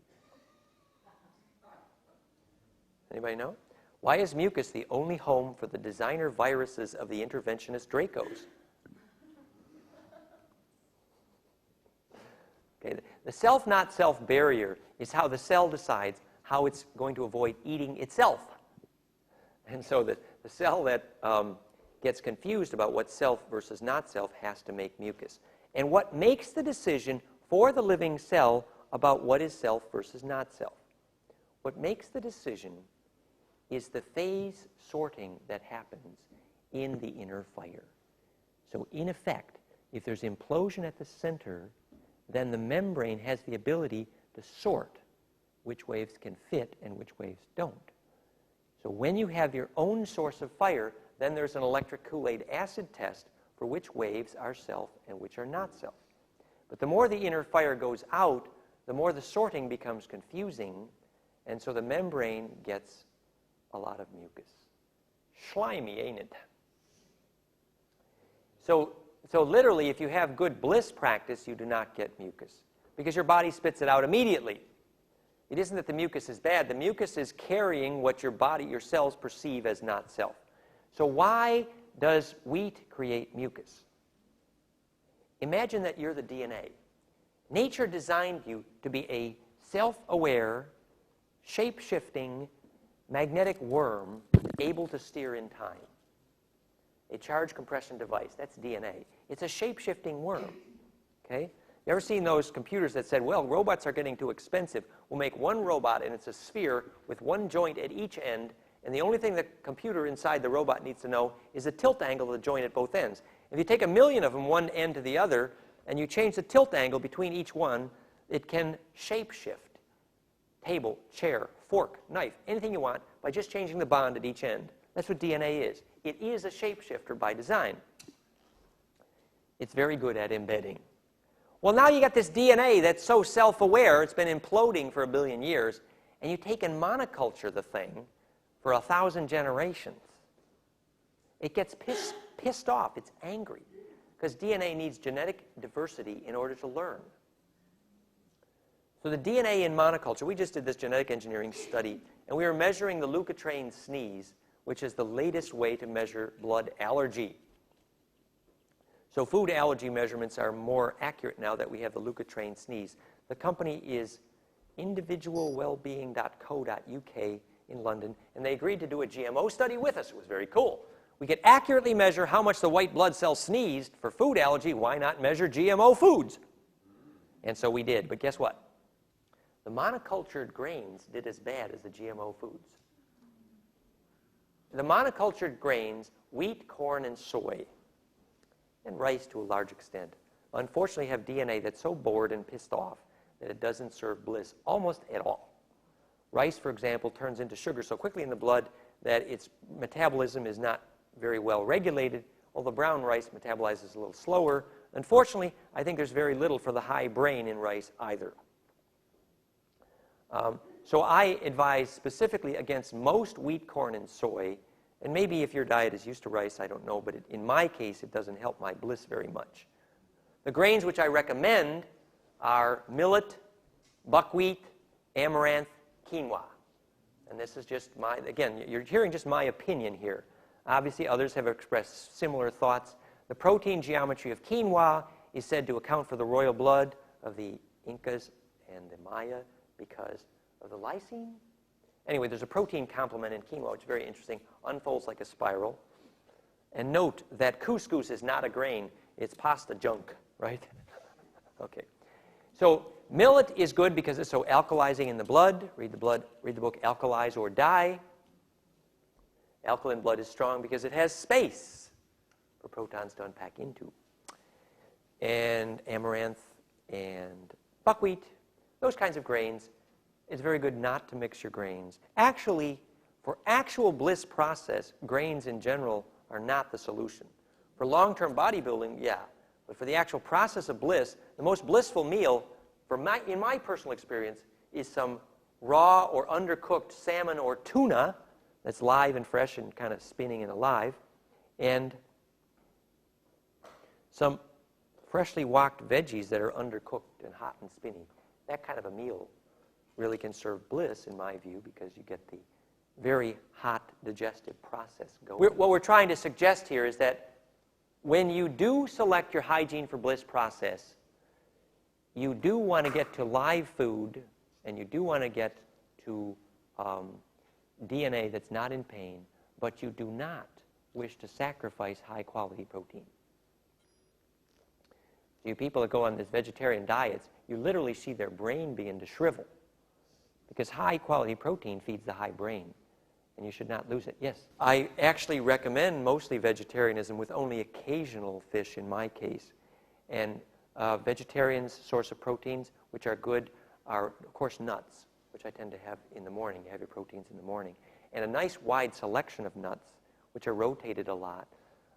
Anybody know? Why is mucus the only home for the designer viruses of the interventionist Dracos? Okay, the self-not-self barrier is how the cell decides how it's going to avoid eating itself. And so the cell that gets confused about what's self versus not self has to make mucus. And what makes the decision for the living cell about what is self versus not self? What makes the decision is the phase sorting that happens in the inner fire. So in effect, if there's implosion at the center, then the membrane has the ability to sort which waves can fit and which waves don't. So when you have your own source of fire, then there's an electric Kool-Aid acid test for which waves are self and which are not self. But the more the inner fire goes out, the more the sorting becomes confusing, and so the membrane gets a lot of mucus. Slimy, ain't it? So literally, if you have good bliss practice, you do not get mucus, because your body spits it out immediately. It isn't that the mucus is bad. The mucus is carrying what your body, your cells perceive as not self. So why does wheat create mucus? Imagine that you're the DNA. Nature designed you to be a self-aware, shape-shifting, magnetic worm able to steer in time. A charge compression device, that's DNA. It's a shape-shifting worm. Okay? You ever seen those computers that said, well, robots are getting too expensive. We'll make one robot, and it's a sphere with one joint at each end, and the only thing the computer inside the robot needs to know is the tilt angle of the joint at both ends. If you take 1,000,000 of them, one end to the other, and you change the tilt angle between each one, it can shape-shift. Table, chair, fork, knife, anything you want, by just changing the bond at each end. That's what DNA is. It is a shapeshifter by design. It's very good at embedding. Well, now you got this DNA that's so self-aware, it's been imploding for 1 billion years, and you take and monoculture the thing for 1,000 generations. It gets pissed off. It's angry, because DNA needs genetic diversity in order to learn. So the DNA in monoculture, we just did this genetic engineering study, and we were measuring the leukotriene sneeze, which is the latest way to measure blood allergy. So food allergy measurements are more accurate now that we have the leukotrain sneeze. The company is individualwellbeing.co.uk in London, and they agreed to do a GMO study with us. It was very cool. We could accurately measure how much the white blood cell sneezed for food allergy. Why not measure GMO foods? And so we did. But guess what? The monocultured grains did as bad as the GMO foods. The monocultured grains, wheat, corn, and soy, and rice to a large extent, unfortunately have DNA that's so bored and pissed off that it doesn't serve bliss almost at all. Rice, for example, turns into sugar so quickly in the blood that its metabolism is not very well regulated, although brown rice metabolizes a little slower. Unfortunately, I think there's very little for the high brain in rice either. So I advise specifically against most wheat, corn, and soy. And maybe if your diet is used to rice, I don't know, but in my case, it doesn't help my bliss very much. The grains which I recommend are millet, buckwheat, amaranth, quinoa. And this is just my, again, you're hearing just my opinion here. Obviously, others have expressed similar thoughts. The protein geometry of quinoa is said to account for the royal blood of the Incas and the Maya because of the lysine. Anyway, there's a protein complement in quinoa, which is very interesting, unfolds like a spiral. And note that couscous is not a grain, it's pasta junk, right? Okay. So millet is good because it's so alkalizing in the blood. Read the book Alkalize or Die. Alkaline blood is strong because it has space for protons to unpack into. And amaranth and buckwheat, those kinds of grains, it's very good not to mix your grains. Actually, for actual bliss process, grains in general are not the solution. For long-term bodybuilding, yeah. But for the actual process of bliss, the most blissful meal, in my personal experience, is some raw or undercooked salmon or tuna that's live and fresh and kind of spinning and alive, and some freshly woked veggies that are undercooked and hot and spinny. That kind of a meal really can serve bliss, in my view, because you get the very hot digestive process going. What we're trying to suggest here is that when you do select your Hygiene for Bliss process, you do want to get to live food, and you do want to get to DNA that's not in pain, but you do not wish to sacrifice high-quality protein. So you people that go on these vegetarian diets, you literally see their brain begin to shrivel because high-quality protein feeds the high brain, and you should not lose it. Yes? I actually recommend mostly vegetarianism with only occasional fish in my case. And vegetarians' source of proteins, which are good, are, of course, nuts, which I tend to have in the morning. You have your proteins in the morning. And a nice wide selection of nuts, which are rotated a lot,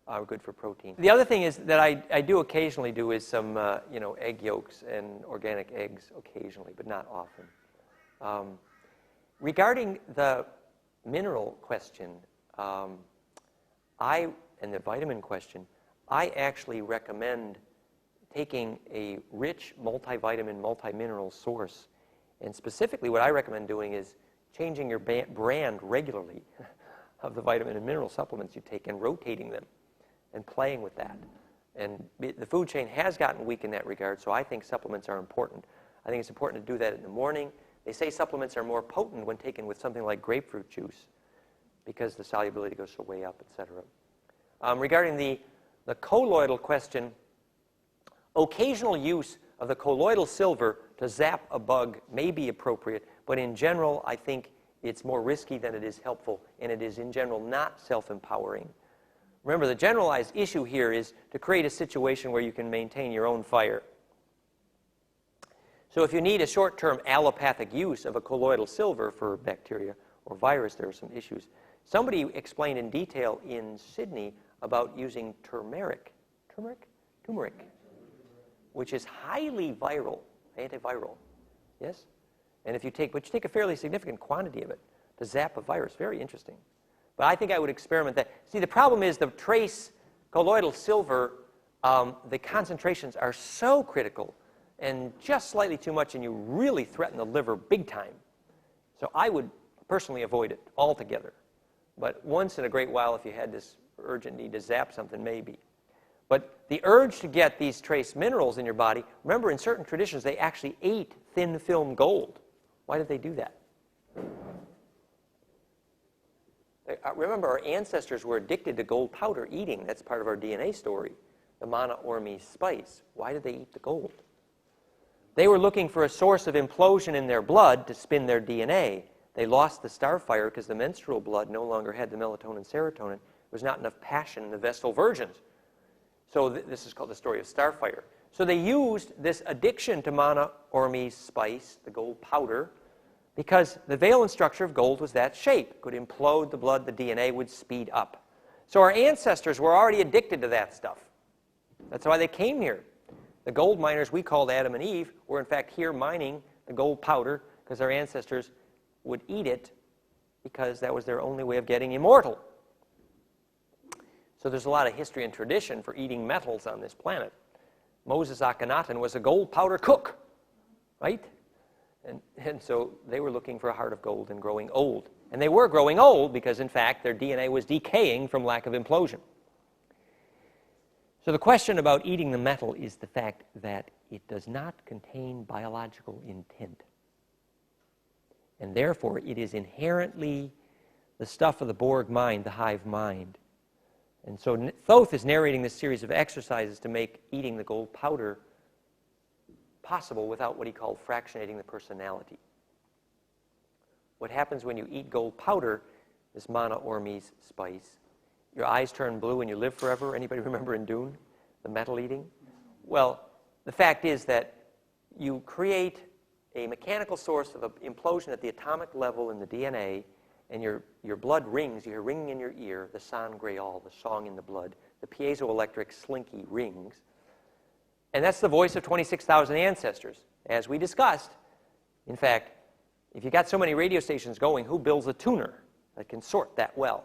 are good for protein. The other thing is that I do occasionally do is some egg yolks and organic eggs occasionally, but not often. Regarding the mineral question, and the vitamin question, I actually recommend taking a rich multivitamin, multimineral source. And specifically what I recommend doing is changing your brand regularly of the vitamin and mineral supplements you take and rotating them and playing with that. And the food chain has gotten weak in that regard, so I think supplements are important. I think it's important to do that in the morning. They say supplements are more potent when taken with something like grapefruit juice because the solubility goes so way up, etc. Regarding the colloidal question, occasional use of the colloidal silver to zap a bug may be appropriate, but in general, I think it's more risky than it is helpful, and it is in general not self-empowering. Remember, the generalized issue here is to create a situation where you can maintain your own fire. So if you need a short-term allopathic use of a colloidal silver for bacteria or virus, there are some issues. Somebody explained in detail in Sydney about using turmeric, which is highly viral, antiviral, yes? And if you take a fairly significant quantity of it to zap a virus, very interesting. But I think I would experiment that. See, the problem is the trace colloidal silver, the concentrations are so critical and just slightly too much, and you really threaten the liver big time. So I would personally avoid it altogether. But once in a great while, if you had this urgent need to zap something, maybe. But the urge to get these trace minerals in your body, remember in certain traditions they actually ate thin film gold. Why did they do that? Remember, our ancestors were addicted to gold powder eating. That's part of our DNA story. The manna orme spice. Why did they eat the gold? They were looking for a source of implosion in their blood to spin their DNA. They lost the starfire because the menstrual blood no longer had the melatonin and serotonin. There was not enough passion in the Vestal virgins. So this is called the story of starfire. So they used this addiction to manna orme spice, the gold powder, because the valence structure of gold was that shape. Could implode the blood, the DNA would speed up. So our ancestors were already addicted to that stuff. That's why they came here. The gold miners we called Adam and Eve were in fact here mining the gold powder because our ancestors would eat it because that was their only way of getting immortal. So there's a lot of history and tradition for eating metals on this planet. Moses Akhenaten was a gold powder cook, right? And so they were looking for a heart of gold and growing old. And they were growing old because, in fact, their DNA was decaying from lack of implosion. So the question about eating the metal is the fact that it does not contain biological intent. And therefore, it is inherently the stuff of the Borg mind, the hive mind. And so Thoth is narrating this series of exercises to make eating the gold powder possible without what he called fractionating the personality. What happens when you eat gold powder, this manna orme spice, your eyes turn blue and you live forever? Anybody remember in Dune, the metal eating? Well, the fact is that you create a mechanical source of implosion at the atomic level in the DNA, and your blood rings. You hear ringing in your ear, the San Greal, the song in the blood. The piezoelectric slinky rings. And that's the voice of 26,000 ancestors. As we discussed, in fact, if you got so many radio stations going, who builds a tuner that can sort that well?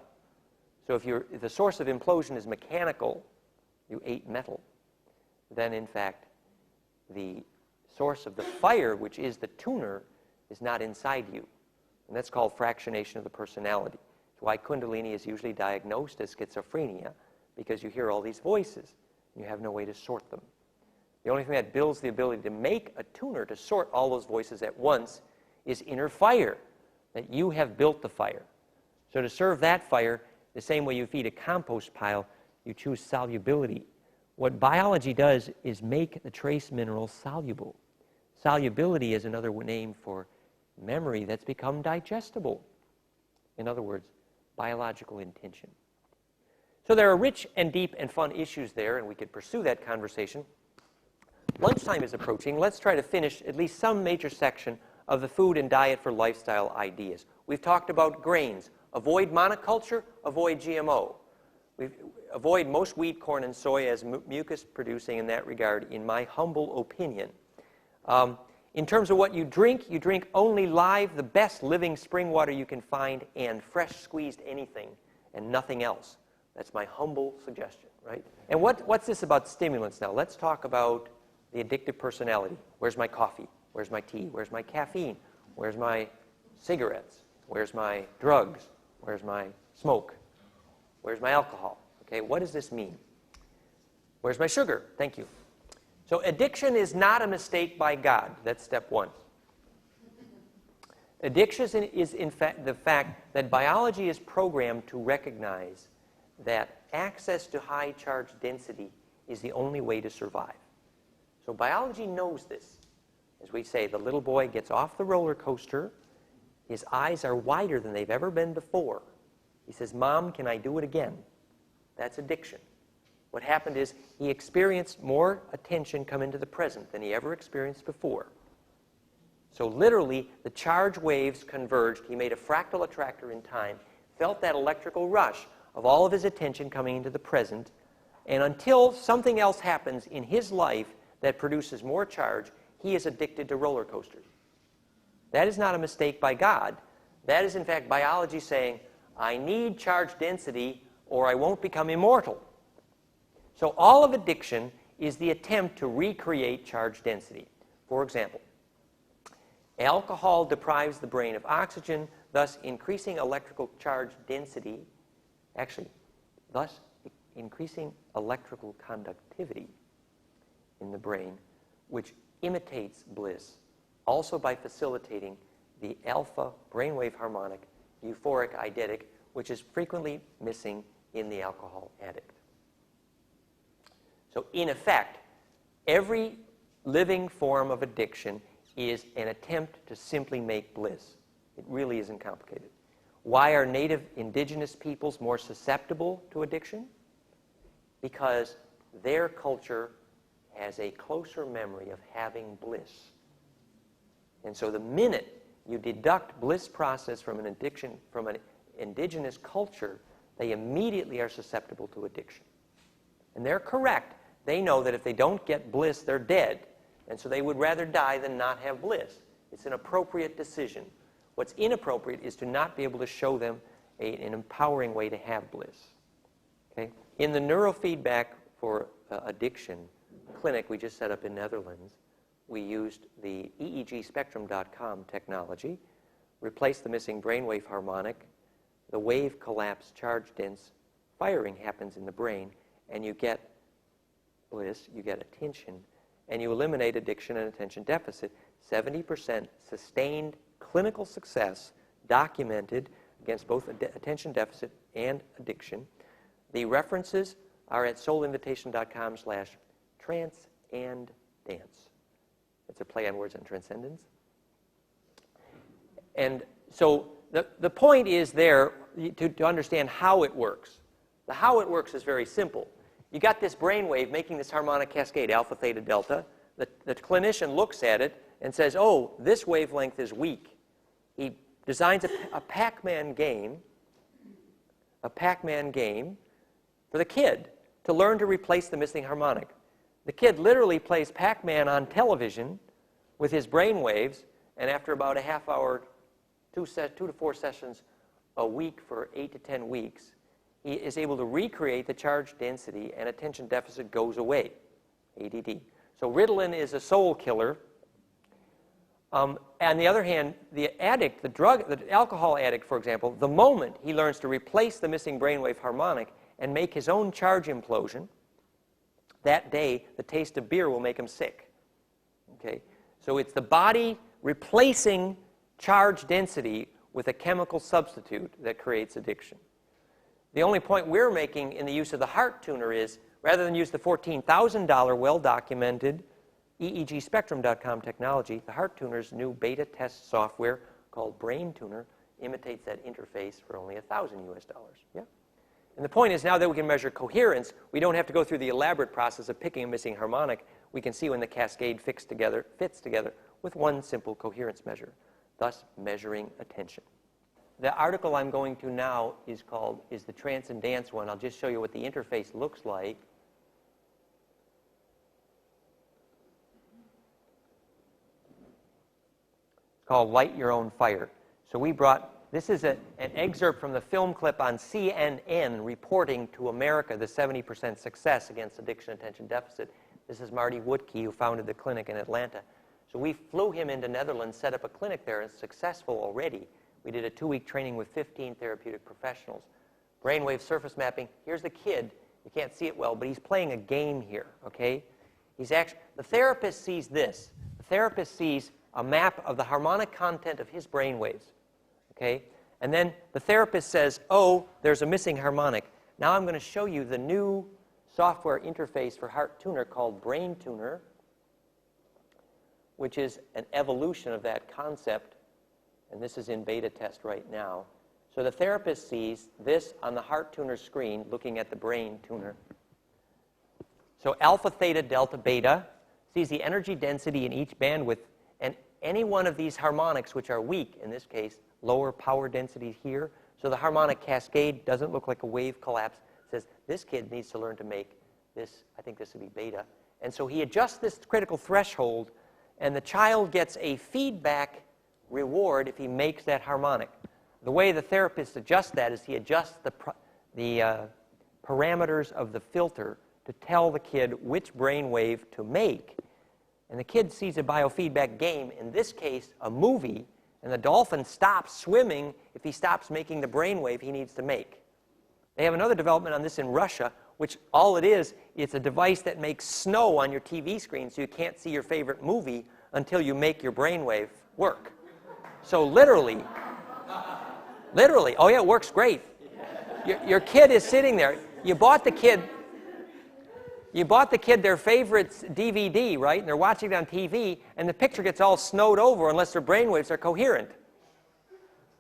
So if the source of implosion is mechanical, you ate metal, then in fact the source of the fire, which is the tuner, is not inside you. And that's called fractionation of the personality. That's why Kundalini is usually diagnosed as schizophrenia, because you hear all these voices and you have no way to sort them. The only thing that builds the ability to make a tuner to sort all those voices at once is inner fire, that you have built the fire. So to serve that fire, the same way you feed a compost pile, you choose solubility. What biology does is make the trace minerals soluble. Solubility is another name for memory that's become digestible. In other words, biological intention. So there are rich and deep and fun issues there, and we could pursue that conversation. Lunchtime is approaching. Let's try to finish at least some major section of the food and diet for lifestyle ideas. We've talked about grains. Avoid monoculture, avoid GMO. Avoid most wheat, corn, and soy as mucus producing in that regard, in my humble opinion. In terms of what you drink only live, the best living spring water you can find, and fresh squeezed anything, and nothing else. That's my humble suggestion, right? And what's this about stimulants now? Let's talk about the addictive personality. Where's my coffee? Where's my tea? Where's my caffeine? Where's my cigarettes? Where's my drugs? Where's my smoke? Where's my alcohol? Okay, what does this mean? Where's my sugar? Thank you. So addiction is not a mistake by God. That's step one. Addiction is in fact the fact that biology is programmed to recognize that access to high charge density is the only way to survive. So biology knows this. As we say, the little boy gets off the roller coaster. His eyes are wider than they've ever been before. He says, "Mom, can I do it again?" That's addiction. What happened is he experienced more attention come into the present than he ever experienced before. So literally, the charge waves converged. He made a fractal attractor in time, felt that electrical rush of all of his attention coming into the present, and until something else happens in his life that produces more charge, he is addicted to roller coasters. That is not a mistake by God. That is, in fact, biology saying, I need charge density or I won't become immortal. So all of addiction is the attempt to recreate charge density. For example, alcohol deprives the brain of oxygen, thus increasing electrical charge density, thus increasing electrical conductivity in the brain, which imitates bliss, also by facilitating the alpha brainwave harmonic euphoric eidetic, which is frequently missing in the alcohol addict. So in effect, every living form of addiction is an attempt to simply make bliss. It really isn't complicated. Why are native indigenous peoples more susceptible to addiction? Because their culture has a closer memory of having bliss. And so the minute you deduct bliss process from an addiction, from an indigenous culture, they immediately are susceptible to addiction. And they're correct. They know that if they don't get bliss, they're dead. And so they would rather die than not have bliss. It's an appropriate decision. What's inappropriate is to not be able to show them an empowering way to have bliss. Okay? In the neurofeedback for addiction clinic we just set up in Netherlands, we used the EEGspectrum.com technology, replaced the missing brainwave harmonic, the wave collapse charge dense firing happens in the brain, and you get bliss, you get attention, and you eliminate addiction and attention deficit. 70% sustained clinical success documented against both attention deficit and addiction. The references are at soulinvitation.com/trance-and-dance. It's a play on words on transcendence. And so the point is there to understand how it works. The how it works is very simple. You got this brain wave making this harmonic cascade, alpha, theta, delta. The clinician looks at it and says, oh, this wavelength is weak. He designs a Pac-Man game for the kid to learn to replace the missing harmonic. The kid literally plays Pac-Man on television with his brain waves, and after about a half hour, 2 to 4 sessions a week for 8 to 10 weeks, he is able to recreate the charge density, and attention deficit goes away, ADD. So Ritalin is a soul killer. On the other hand, the addict, the alcohol addict, for example, the moment he learns to replace the missing brainwave harmonic and make his own charge implosion, that day, the taste of beer will make him sick. Okay? So it's the body replacing charge density with a chemical substitute that creates addiction. The only point we're making in the use of the heart tuner is, rather than use the $14,000 well-documented EEGspectrum.com technology, the heart tuner's new beta test software called Brain Tuner imitates that interface for only $1,000 US. Yeah? And the point is, now that we can measure coherence, we don't have to go through the elaborate process of picking a missing harmonic. We can see when the cascade fits together with one simple coherence measure, thus measuring attention. The article I'm going to now is the Trance and Dance one. I'll just show you what the interface looks like. It's called Light Your Own Fire. So we brought, this is an excerpt from the film clip on CNN reporting to America the 70% success against addiction attention deficit. This is Marty Woodkey, who founded the clinic in Atlanta. So we flew him into Netherlands, set up a clinic there, and it's successful already. We did a 2-week training with 15 therapeutic professionals. Brainwave surface mapping. Here's the kid. You can't see it well, but he's playing a game here, okay? The therapist sees this. The therapist sees a map of the harmonic content of his brainwaves, okay? And then the therapist says, oh, there's a missing harmonic. Now I'm going to show you the new software interface for heart tuner called Brain Tuner, which is an evolution of that concept. And this is in beta test right now. So the therapist sees this on the heart tuner screen, looking at the brain tuner. So alpha, theta, delta, beta sees the energy density in each bandwidth, and any one of these harmonics which are weak, in this case, lower power density here. So the harmonic cascade doesn't look like a wave collapse. It says this kid needs to learn to make this, I think this would be beta. And so he adjusts this critical threshold, and the child gets a feedback reward if he makes that harmonic. The way the therapist adjusts that is he adjusts the parameters of the filter to tell the kid which brain wave to make. And the kid sees a biofeedback game, in this case, a movie, and the dolphin stops swimming if he stops making the brain wave he needs to make. They have another development on this in Russia, which all it is, it's a device that makes snow on your TV screen so you can't see your favorite movie until you make your brainwave work. So literally, oh yeah, it works great. Your kid is sitting there. You bought the kid their favorite DVD, right? And they're watching it on TV, and the picture gets all snowed over unless their brainwaves are coherent.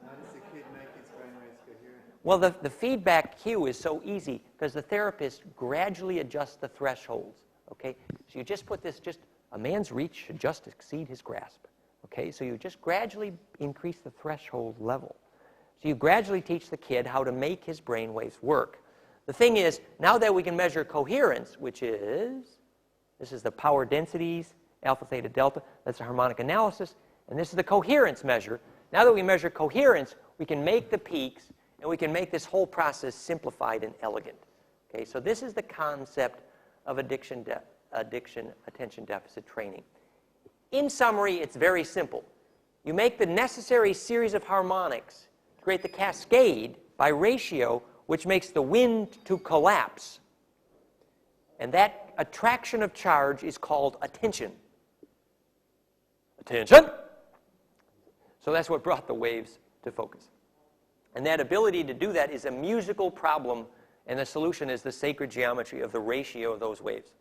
How does the kid make his brainwaves coherent? Well, the feedback cue is so easy because the therapist gradually adjusts the thresholds, okay? So you just put this, a man's reach should just exceed his grasp, okay? So you just gradually increase the threshold level. So you gradually teach the kid how to make his brainwaves work. The thing is, now that we can measure coherence, which is, this is the power densities, alpha, theta, delta, that's a harmonic analysis, and this is the coherence measure. Now that we measure coherence, we can make the peaks, and we can make this whole process simplified and elegant. Okay, so this is the concept of attention deficit training. In summary, it's very simple. You make the necessary series of harmonics to create the cascade by ratio, which makes the wind to collapse. And that attraction of charge is called attention. Attention! So that's what brought the waves to focus. And that ability to do that is a musical problem, and the solution is the sacred geometry of the ratio of those waves.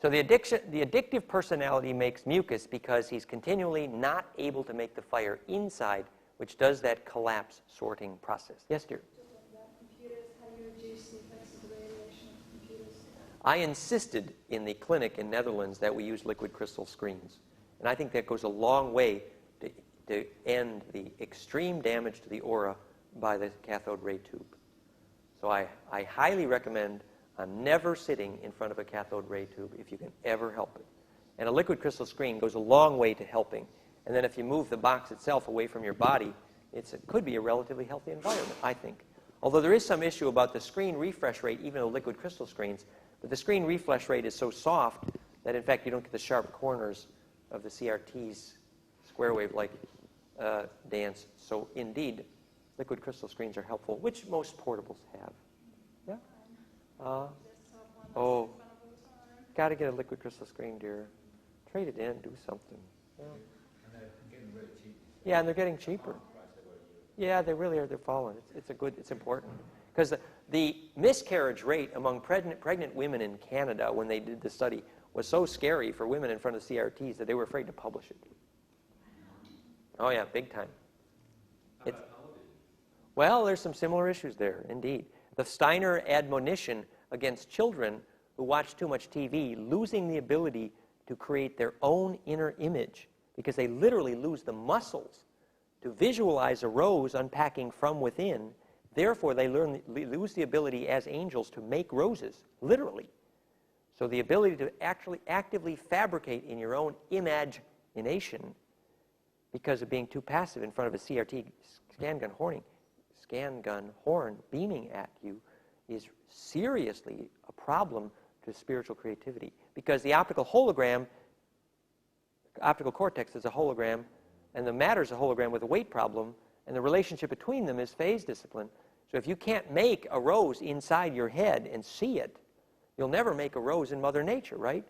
So the addictive personality makes mucus because he's continually not able to make the fire inside, which does that collapse sorting process. Yes, dear? I insisted in the clinic in Netherlands that we use liquid crystal screens. And I think that goes a long way to end the extreme damage to the aura by the cathode ray tube. So I highly recommend never sitting in front of a cathode ray tube if you can ever help it. And a liquid crystal screen goes a long way to helping. And then if you move the box itself away from your body, it could be a relatively healthy environment, I think. Although there is some issue about the screen refresh rate, even of liquid crystal screens, but the screen refresh rate is so soft that, in fact, you don't get the sharp corners of the CRT's square wave-like dance. So, indeed, liquid crystal screens are helpful, which most portables have. Yeah? Oh, got to get a liquid crystal screen, dear. Trade it in, do something. Yeah. And they're getting really cheap. Yeah, and they're getting cheaper. Yeah, they really are. They're falling. It's important. Because the miscarriage rate among pregnant women in Canada when they did the study was so scary for women in front of CRTs that they were afraid to publish it. Oh, yeah, big time. Well, there's some similar issues there, indeed. The Steiner admonition against children who watch too much TV losing the ability to create their own inner image because they literally lose the muscles to visualize a rose unpacking from within. Therefore, they lose the ability as angels to make roses, literally. So the ability to actually actively fabricate in your own imagination because of being too passive in front of a CRT scan gun horn beaming at you is seriously a problem to spiritual creativity. Because the optical cortex is a hologram, and the matter is a hologram with a weight problem, and the relationship between them is phase discipline. So if you can't make a rose inside your head and see it, you'll never make a rose in Mother Nature, right?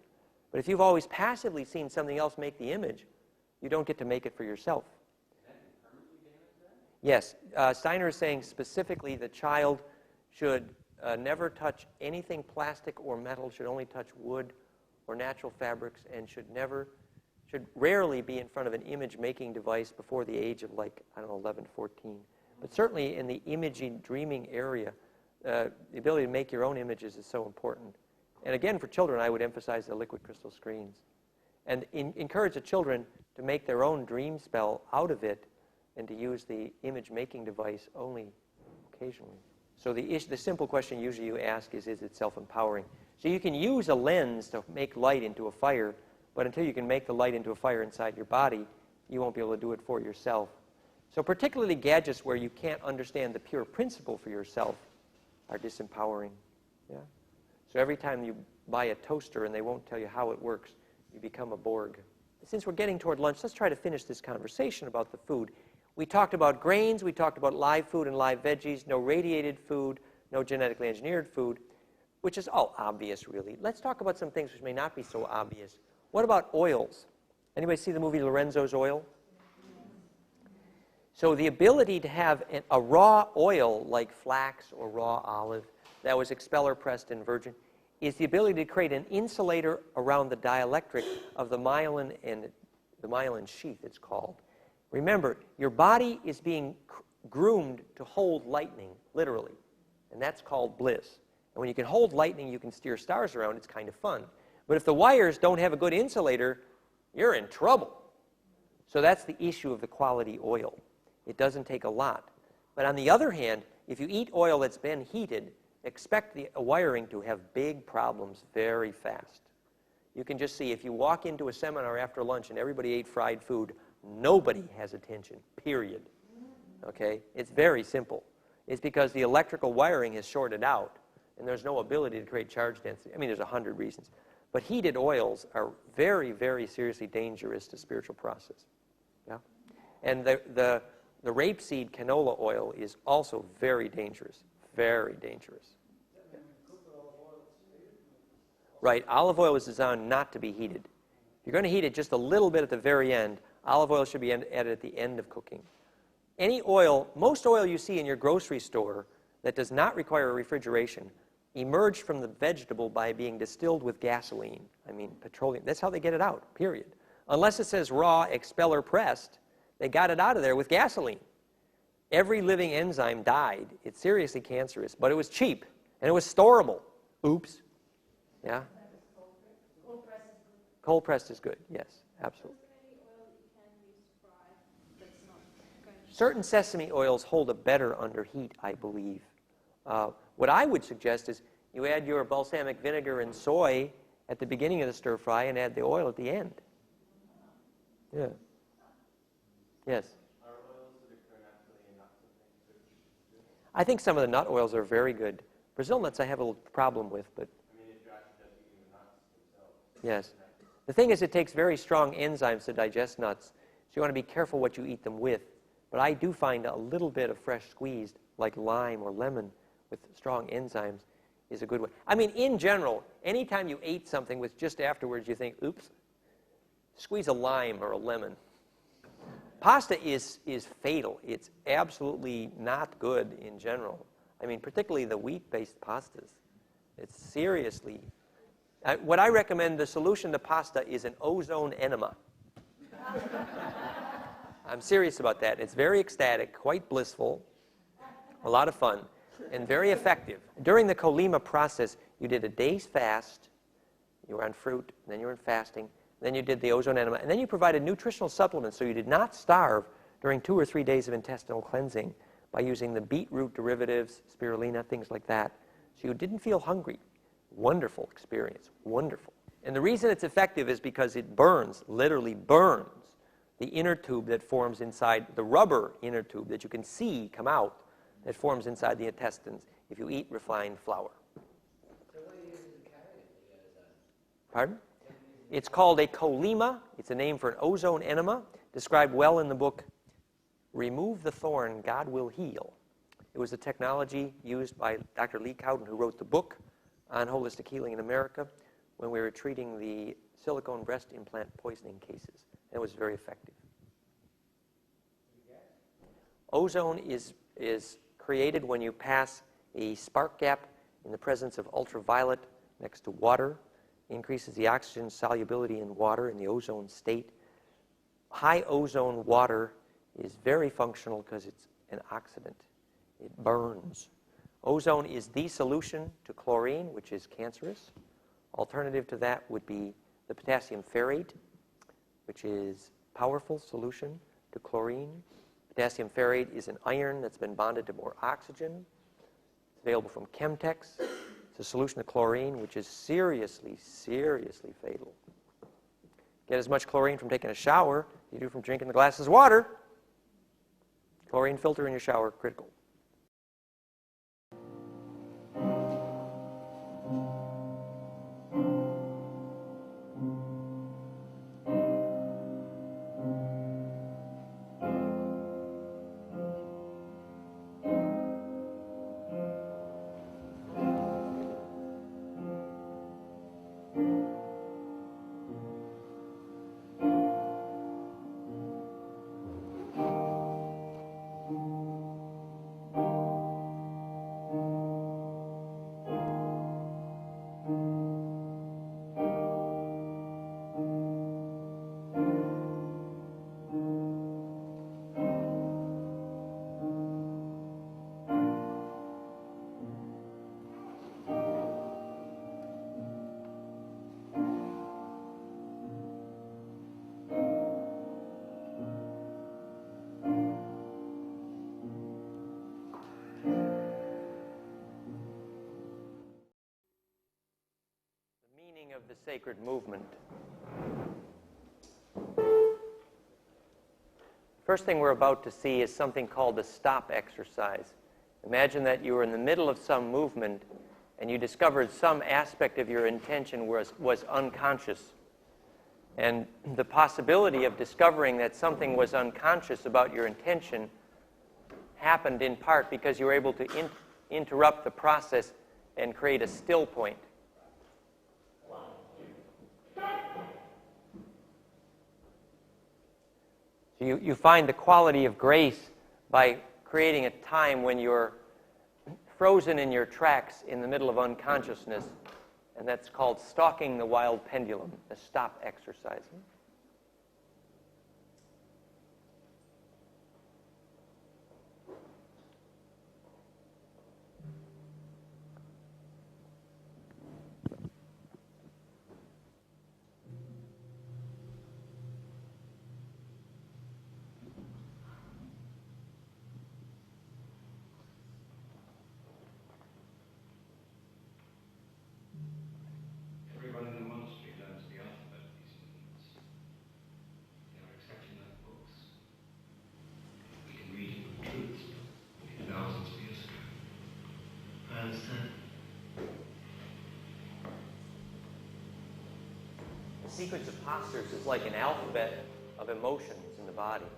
But if you've always passively seen something else make the image, you don't get to make it for yourself. Yes. Steiner is saying specifically the child should never touch anything plastic or metal, should only touch wood or natural fabrics, and should rarely be in front of an image-making device before the age of, like, I don't know, 11, 14. But certainly in the imaging, dreaming area, the ability to make your own images is so important. And again, for children, I would emphasize the liquid crystal screens. And encourage the children to make their own dream spell out of it and to use the image-making device only occasionally. So the simple question usually you ask is it self-empowering? So you can use a lens to make light into a fire, but until you can make the light into a fire inside your body, you won't be able to do it for yourself. So particularly gadgets where you can't understand the pure principle for yourself are disempowering. Yeah? So every time you buy a toaster and they won't tell you how it works, you become a Borg. Since we're getting toward lunch, let's try to finish this conversation about the food. We talked about grains, we talked about live food and live veggies, no radiated food, no genetically engineered food. which is all obvious, really. Let's talk about some things which may not be so obvious. What about oils? Anybody see the movie Lorenzo's Oil? So the ability to have a raw oil like flax or raw olive that was expeller pressed and virgin is the ability to create an insulator around the dielectric of the myelin and the myelin sheath, it's called. Remember, your body is being groomed to hold lightning, literally, and that's called bliss. And when you can hold lightning, you can steer stars around. It's kind of fun. But if the wires don't have a good insulator, you're in trouble. So that's the issue of the quality oil. It doesn't take a lot. But on the other hand, if you eat oil that's been heated, expect the wiring to have big problems very fast. You can just see if you walk into a seminar after lunch and everybody ate fried food, nobody has attention, period. Okay? It's very simple. It's because the electrical wiring is shorted out and there's no ability to create charge density. I mean, there's 100 reasons. But heated oils are very, very seriously dangerous to spiritual process. Yeah? And the rapeseed canola oil is also very dangerous. Very dangerous. Yeah. Right. Olive oil is designed not to be heated. If you're going to heat it just a little bit at the very end, olive oil should be added at the end of cooking. Any oil, most oil you see in your grocery store that does not require refrigeration emerged from the vegetable by being distilled with gasoline. I mean, petroleum. That's how they get it out, period. Unless it says raw, expeller pressed, they got it out of there with gasoline. Every living enzyme died. It's seriously cancerous, but it was cheap, and it was storable. Oops. Yeah? Cold pressed is good, yes, absolutely. Certain sesame oils hold up better under heat, I believe. What I would suggest is you add your balsamic vinegar and soy at the beginning of the stir fry and add the oil at the end. Yeah. Yes? Are oils that occur naturally in nuts and things? I think some of the nut oils are very good. Brazil nuts I have a little problem with, but I mean, if you're actually just eating the nuts themselves. yes. The thing is, it takes very strong enzymes to digest nuts, so you want to be careful what you eat them with. But I do find a little bit of fresh squeezed, like lime or lemon, with strong enzymes is a good one. I mean, in general, anytime you ate something with just afterwards you think, oops, squeeze a lime or a lemon. Pasta is fatal. It's absolutely not good in general. I mean, particularly the wheat-based pastas. It's seriously... what I recommend, the solution to pasta is an ozone enema. I'm serious about that. It's very ecstatic, quite blissful, a lot of fun, and very effective. During the Colima process, you did a day's fast, you were on fruit, then you were in fasting, then you did the ozone enema, and then you provided nutritional supplements so you did not starve during 2 or 3 days of intestinal cleansing by using the beetroot derivatives, spirulina, things like that. So you didn't feel hungry. Wonderful experience, wonderful. And the reason it's effective is because it burns, literally burns, the inner tube that forms inside, the rubber inner tube that you can see come out that forms inside the intestines if you eat refined flour. So what do you use to carry the ozone? Pardon? It's called a Colima. It's a name for an ozone enema, described well in the book, Remove the Thorn, God Will Heal. It was a technology used by Dr. Lee Cowden, who wrote the book on holistic healing in America when we were treating the silicone breast implant poisoning cases. And it was very effective. Ozone is created when you pass a spark gap in the presence of ultraviolet next to water, increases the oxygen solubility in water in the ozone state. High ozone water is very functional because it's an oxidant. It burns. Ozone is the solution to chlorine, which is cancerous. Alternative to that would be the potassium ferrate, which is a powerful solution to chlorine. Potassium ferrate is an iron that's been bonded to more oxygen. It's available from Chemtex. It's a solution to chlorine, which is seriously, seriously fatal. Get as much chlorine from taking a shower as you do from drinking the glasses of water. Chlorine filter in your shower, critical. the sacred movement. First thing we're about to see is something called the stop exercise. Imagine that you were in the middle of some movement and you discovered some aspect of your intention was unconscious. And the possibility of discovering that something was unconscious about your intention happened in part because you were able to interrupt the process and create a still point. So you find the quality of grace by creating a time when you're frozen in your tracks in the middle of unconsciousness, and that's called stalking the wild pendulum, the stop exercise. Everyone in the monastery learns the alphabet at these movements. They are exactly like books. We can read it with truths, but thousands of years ago. I understand. The sequence of postures is like an alphabet of emotions in the body.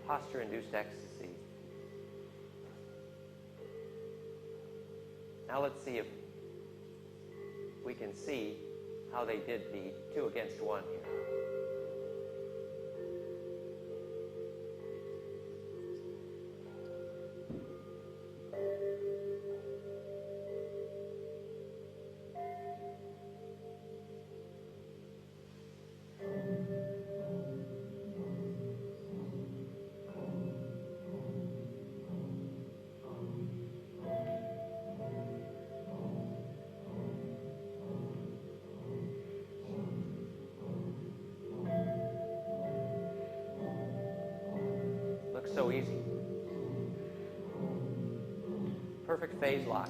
Posture-induced ecstasy. Now let's see if we can see how they did the 2 against 1 here. Looks so easy. Perfect phase lock.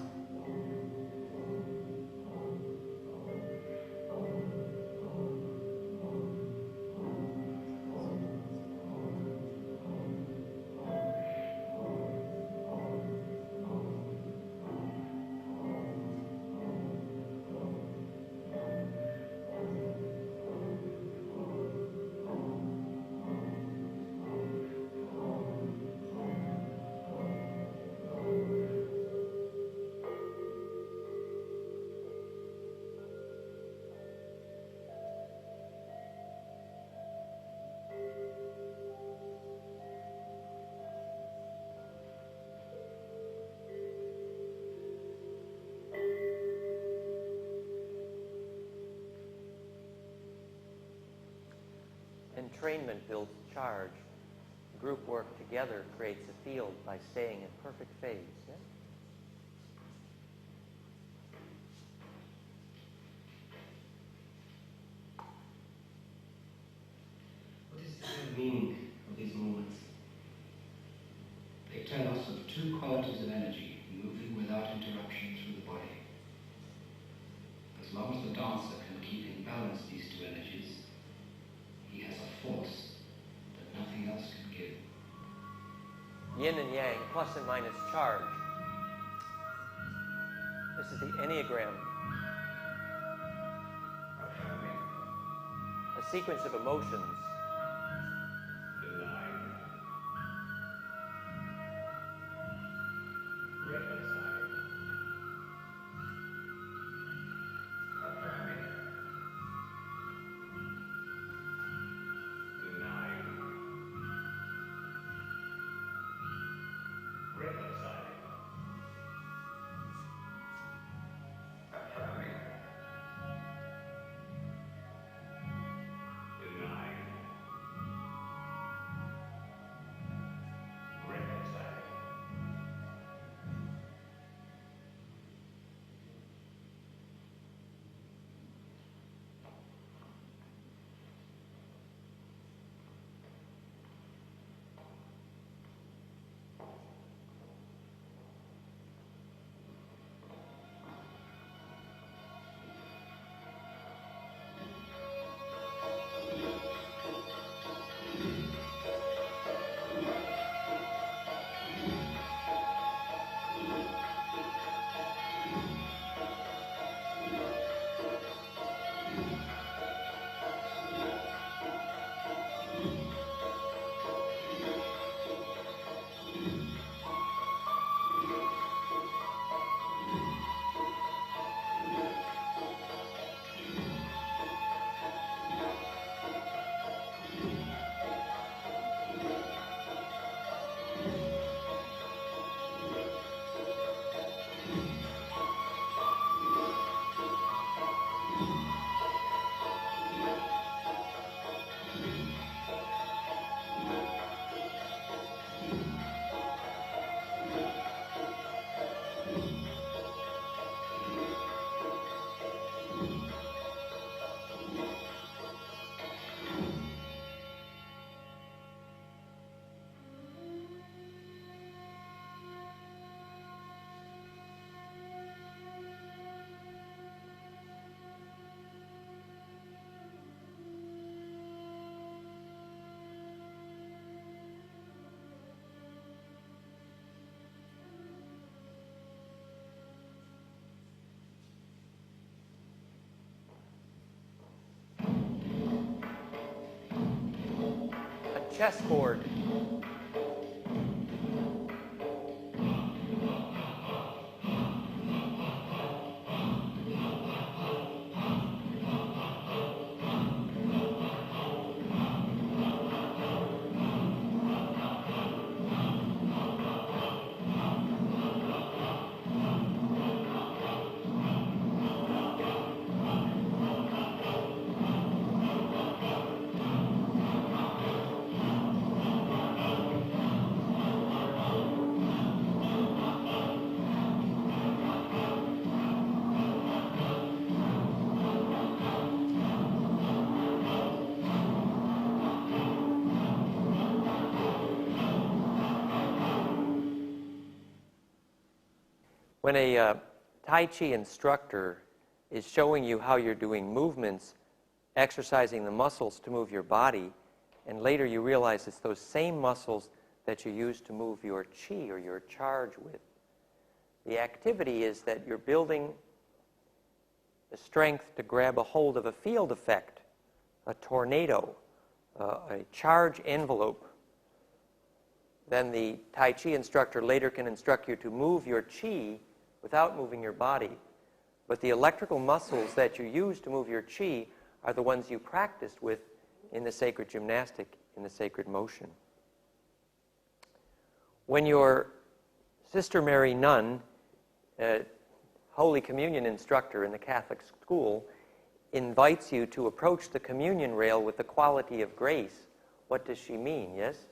Entrainment builds charge. Group work together creates a field by staying in perfect phase. Yeah? What is the real meaning of these movements? They tell us of 2 qualities of energy moving without interruption through the body. As long as the dancer can keep in balance these 2 energies, he has a force that nothing else can give. Yin and yang, plus and minus charge. This is the Enneagram. Affirming, A sequence of emotions. denying, reconciling, affirming, denying, reconciling, affirming, denying, chessboard. When a Tai Chi instructor is showing you how you're doing movements, exercising the muscles to move your body, and later you realize it's those same muscles that you use to move your chi or your charge with. The activity is that you're building the strength to grab a hold of a field effect, a tornado, a charge envelope. Then the Tai Chi instructor later can instruct you to move your chi without moving your body. But the electrical muscles that you use to move your chi are the ones you practiced with in the sacred gymnastic, in the sacred motion. When your Sister Mary Nun, Holy Communion instructor in the Catholic school, invites you to approach the communion rail with the quality of grace, what does she mean, yes?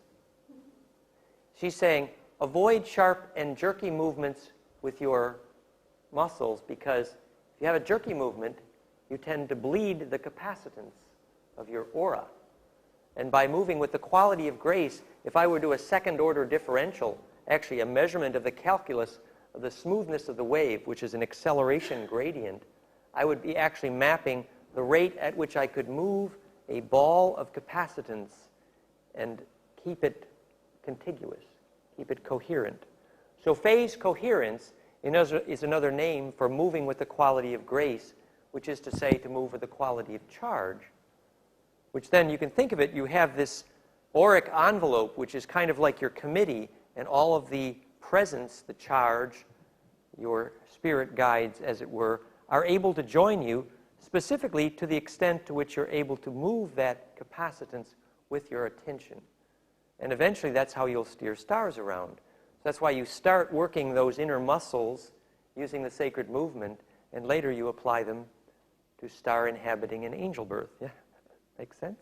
She's saying, avoid sharp and jerky movements with your muscles, because if you have a jerky movement, you tend to bleed the capacitance of your aura. And by moving with the quality of grace, if I were to do a second-order differential, actually a measurement of the calculus of the smoothness of the wave, which is an acceleration gradient, I would be actually mapping the rate at which I could move a ball of capacitance and keep it contiguous, keep it coherent. So phase coherence is another name for moving with the quality of grace, which is to say to move with the quality of charge, which then you can think of it, you have this auric envelope, which is kind of like your committee, and all of the presence, the charge, your spirit guides, as it were, are able to join you specifically to the extent to which you're able to move that capacitance with your attention. And eventually that's how you'll steer stars around. So that's why you start working those inner muscles using the sacred movement, and later you apply them to star inhabiting and angel birth. Yeah, makes sense?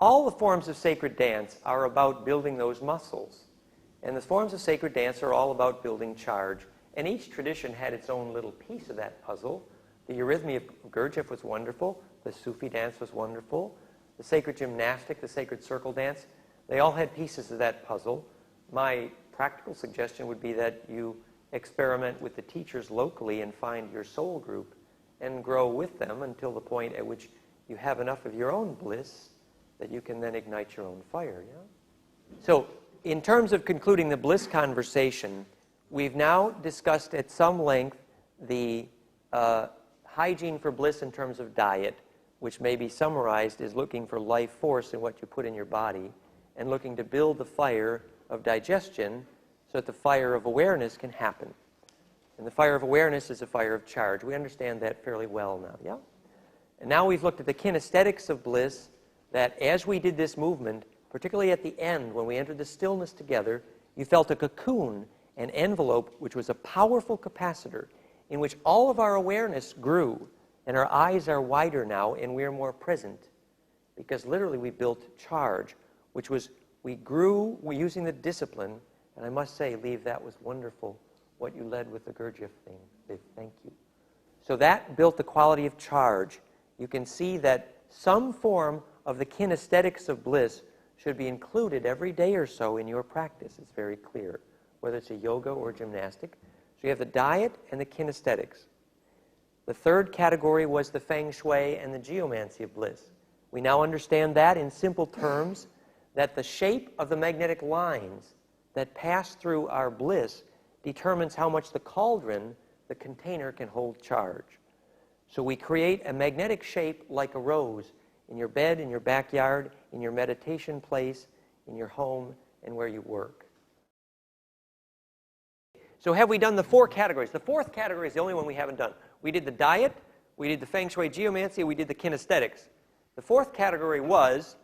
All the forms of sacred dance are about building those muscles. And the forms of sacred dance are all about building charge. And each tradition had its own little piece of that puzzle. The eurythmy of Gurdjieff was wonderful. The Sufi dance was wonderful. The sacred gymnastic, the sacred circle dance, they all had pieces of that puzzle. My practical suggestion would be that you experiment with the teachers locally and find your soul group and grow with them until the point at which you have enough of your own bliss that you can then ignite your own fire. Yeah? So in terms of concluding the bliss conversation, we've now discussed at some length the hygiene for bliss in terms of diet, which may be summarized as looking for life force in what you put in your body and looking to build the fire of digestion so that the fire of awareness can happen. And the fire of awareness is a fire of charge. We understand that fairly well now, yeah? And now we've looked at the kinesthetics of bliss, that as we did this movement, particularly at the end when we entered the stillness together, you felt a cocoon, an envelope, which was a powerful capacitor in which all of our awareness grew, and our eyes are wider now and we're more present, because literally we built charge, which was we grew using the discipline, and I must say, Liv, that was wonderful, what you led with the Gurdjieff thing. Liv, thank you. So that built the quality of charge. You can see that some form of the kinesthetics of bliss should be included every day or so in your practice. It's very clear, whether it's a yoga or gymnastic. So you have the diet and the kinesthetics. The third category was the feng shui and the geomancy of bliss. We now understand that in simple terms, that the shape of the magnetic lines that pass through our bliss determines how much the cauldron, the container, can hold charge. So we create a magnetic shape like a rose in your bed, in your backyard, in your meditation place, in your home and where you work. So have we done the 4 categories? The 4th category is the only one we haven't done. We did the diet, we did the feng shui geomancy, we did the kinesthetics. The 4th category was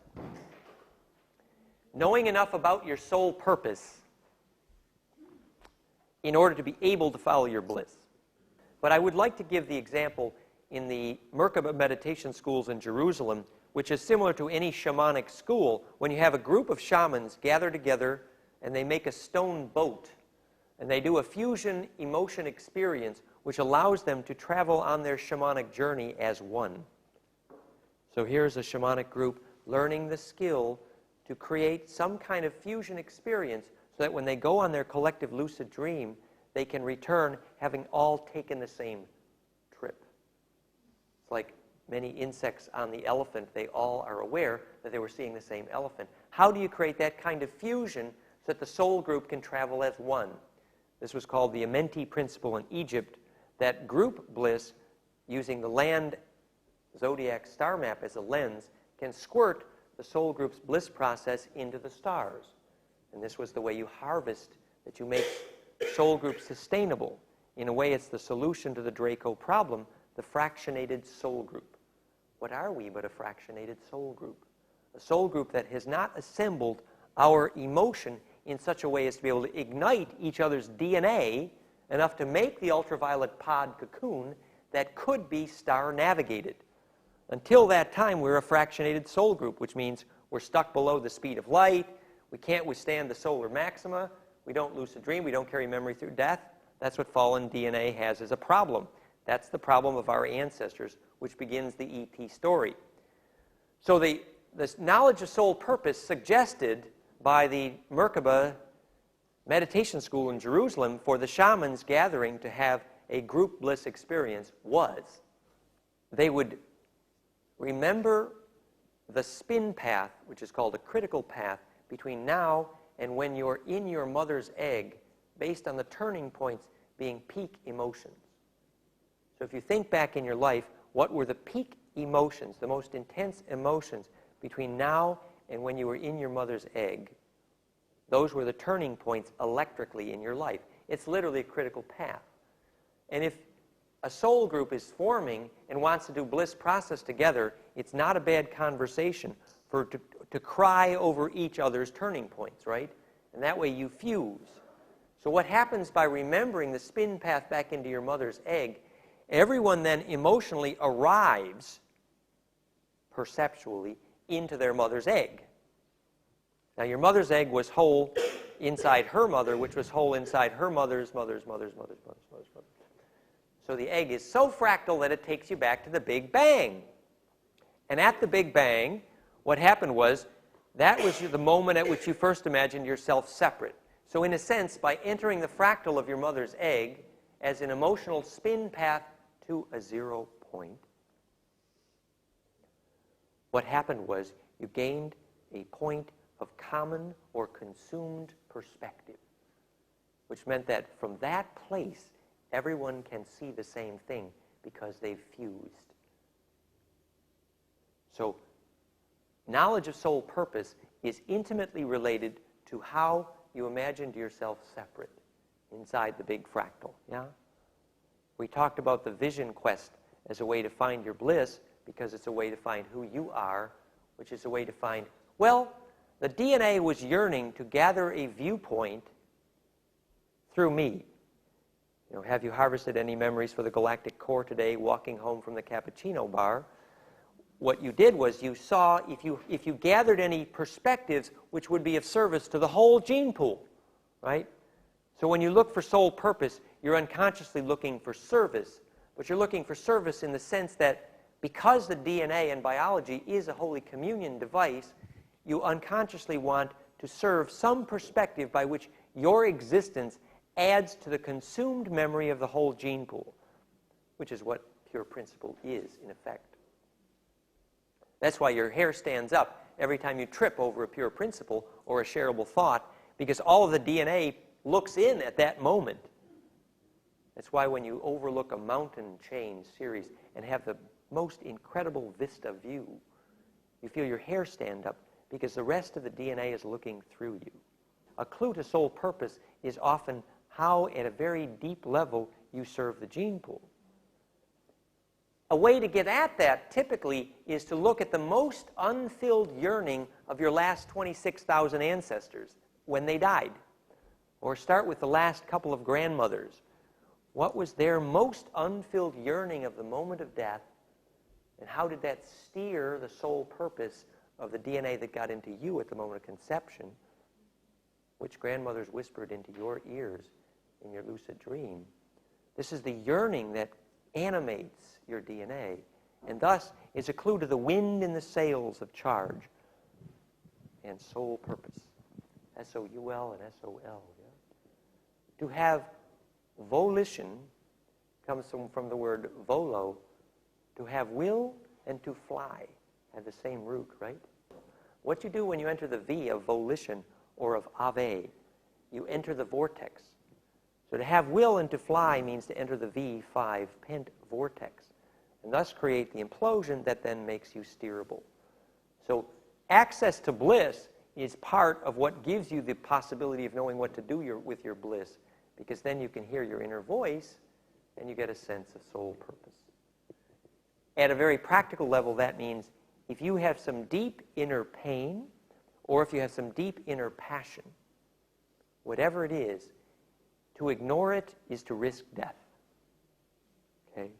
knowing enough about your soul purpose in order to be able to follow your bliss. But I would like to give the example in the Merkaba meditation schools in Jerusalem, which is similar to any shamanic school, when you have a group of shamans gather together and they make a stone boat and they do a fusion emotion experience which allows them to travel on their shamanic journey as one. So here's a shamanic group learning the skill to create some kind of fusion experience so that when they go on their collective lucid dream, they can return having all taken the same trip. It's like many insects on the elephant. They all are aware that they were seeing the same elephant. How do you create that kind of fusion so that the soul group can travel as one? This was called the Amenti principle in Egypt, that group bliss, using the land zodiac star map as a lens, can squirt the soul group's bliss process into the stars. And this was the way you harvest, that you make soul group sustainable. In a way, it's the solution to the Draco problem, the fractionated soul group. What are we but a fractionated soul group? A soul group that has not assembled our emotion in such a way as to be able to ignite each other's DNA enough to make the ultraviolet pod cocoon that could be star navigated. Until that time, we're a fractionated soul group, which means we're stuck below the speed of light, we can't withstand the solar maxima, we don't lucid dream, we don't carry memory through death. That's what fallen DNA has as a problem. That's the problem of our ancestors, which begins the E.T. story. So the knowledge of soul purpose suggested by the Merkaba meditation school in Jerusalem for the shamans gathering to have a group bliss experience was they would remember the spin path, which is called a critical path, between now and when you're in your mother's egg, based on the turning points being peak emotions. So if you think back in your life, what were the peak emotions, the most intense emotions between now and when you were in your mother's egg? Those were the turning points electrically in your life. It's literally a critical path. And if a soul group is forming and wants to do bliss process together, it's not a bad conversation to cry over each other's turning points, right? And that way you fuse. So what happens by remembering the spin path back into your mother's egg, everyone then emotionally arrives perceptually into their mother's egg. Now your mother's egg was whole inside her mother, which was whole inside her mother's. So the egg is so fractal that it takes you back to the Big Bang. And at the Big Bang, what happened was, that was the moment at which you first imagined yourself separate. So in a sense, by entering the fractal of your mother's egg as an emotional spin path to a 0 point, what happened was you gained a point of common or consumed perspective, which meant that from that place, everyone can see the same thing because they've fused. So knowledge of soul purpose is intimately related to how you imagined yourself separate inside the big fractal. Yeah? We talked about the vision quest as a way to find your bliss because it's a way to find who you are, which is a way to find, well, the DNA was yearning to gather a viewpoint through me. You know, have you harvested any memories for the galactic core today walking home from the cappuccino bar? What you did was you saw if you gathered any perspectives which would be of service to the whole gene pool, right? So when you look for soul purpose, you're unconsciously looking for service, but you're looking for service in the sense that because the DNA and biology is a Holy Communion device, you unconsciously want to serve some perspective by which your existence adds to the consumed memory of the whole gene pool, which is what pure principle is, in effect. That's why your hair stands up every time you trip over a pure principle or a shareable thought, because all of the DNA looks in at that moment. That's why when you overlook a mountain chain series and have the most incredible vista view, you feel your hair stand up, because the rest of the DNA is looking through you. A clue to soul purpose is often how, at a very deep level, you serve the gene pool. A way to get at that, typically, is to look at the most unfilled yearning of your last 26,000 ancestors when they died. Or start with the last couple of grandmothers. What was their most unfilled yearning of the moment of death, and how did that steer the soul purpose of the DNA that got into you at the moment of conception? Which grandmothers whispered into your ears in your lucid dream? This is the yearning that animates your DNA, and thus is a clue to the wind in the sails of charge and soul purpose. S-O-U-L and S-O-L. Yeah? To have volition comes from the word volo. To have will and to fly have the same root, right? What you do when you enter the V of volition or of ave, you enter the vortex. So to have will and to fly means to enter the V5 pent vortex, and thus create the implosion that then makes you steerable. So access to bliss is part of what gives you the possibility of knowing what to do with your bliss, because then you can hear your inner voice and you get a sense of soul purpose. At a very practical level, that means if you have some deep inner pain, or if you have some deep inner passion, whatever it is, to ignore it is to risk death. Okay?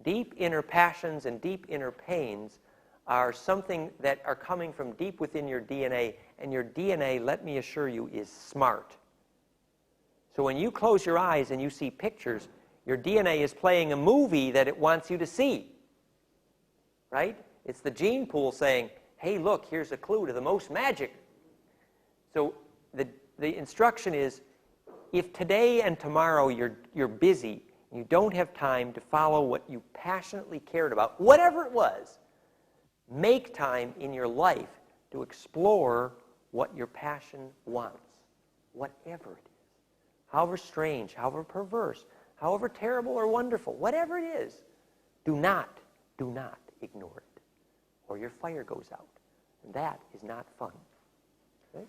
Deep inner passions and deep inner pains are something that are coming from deep within your DNA, and your DNA, let me assure you, is smart. So when you close your eyes and you see pictures, your DNA is playing a movie that it wants you to see. Right? It's the gene pool saying, hey, look, here's a clue to the most magic. So the instruction is, if today and tomorrow you're busy, and you don't have time to follow what you passionately cared about, whatever it was, make time in your life to explore what your passion wants, whatever it is. However strange, however perverse, however terrible or wonderful, whatever it is, do not ignore it, or your fire goes out. And that is not fun. Right?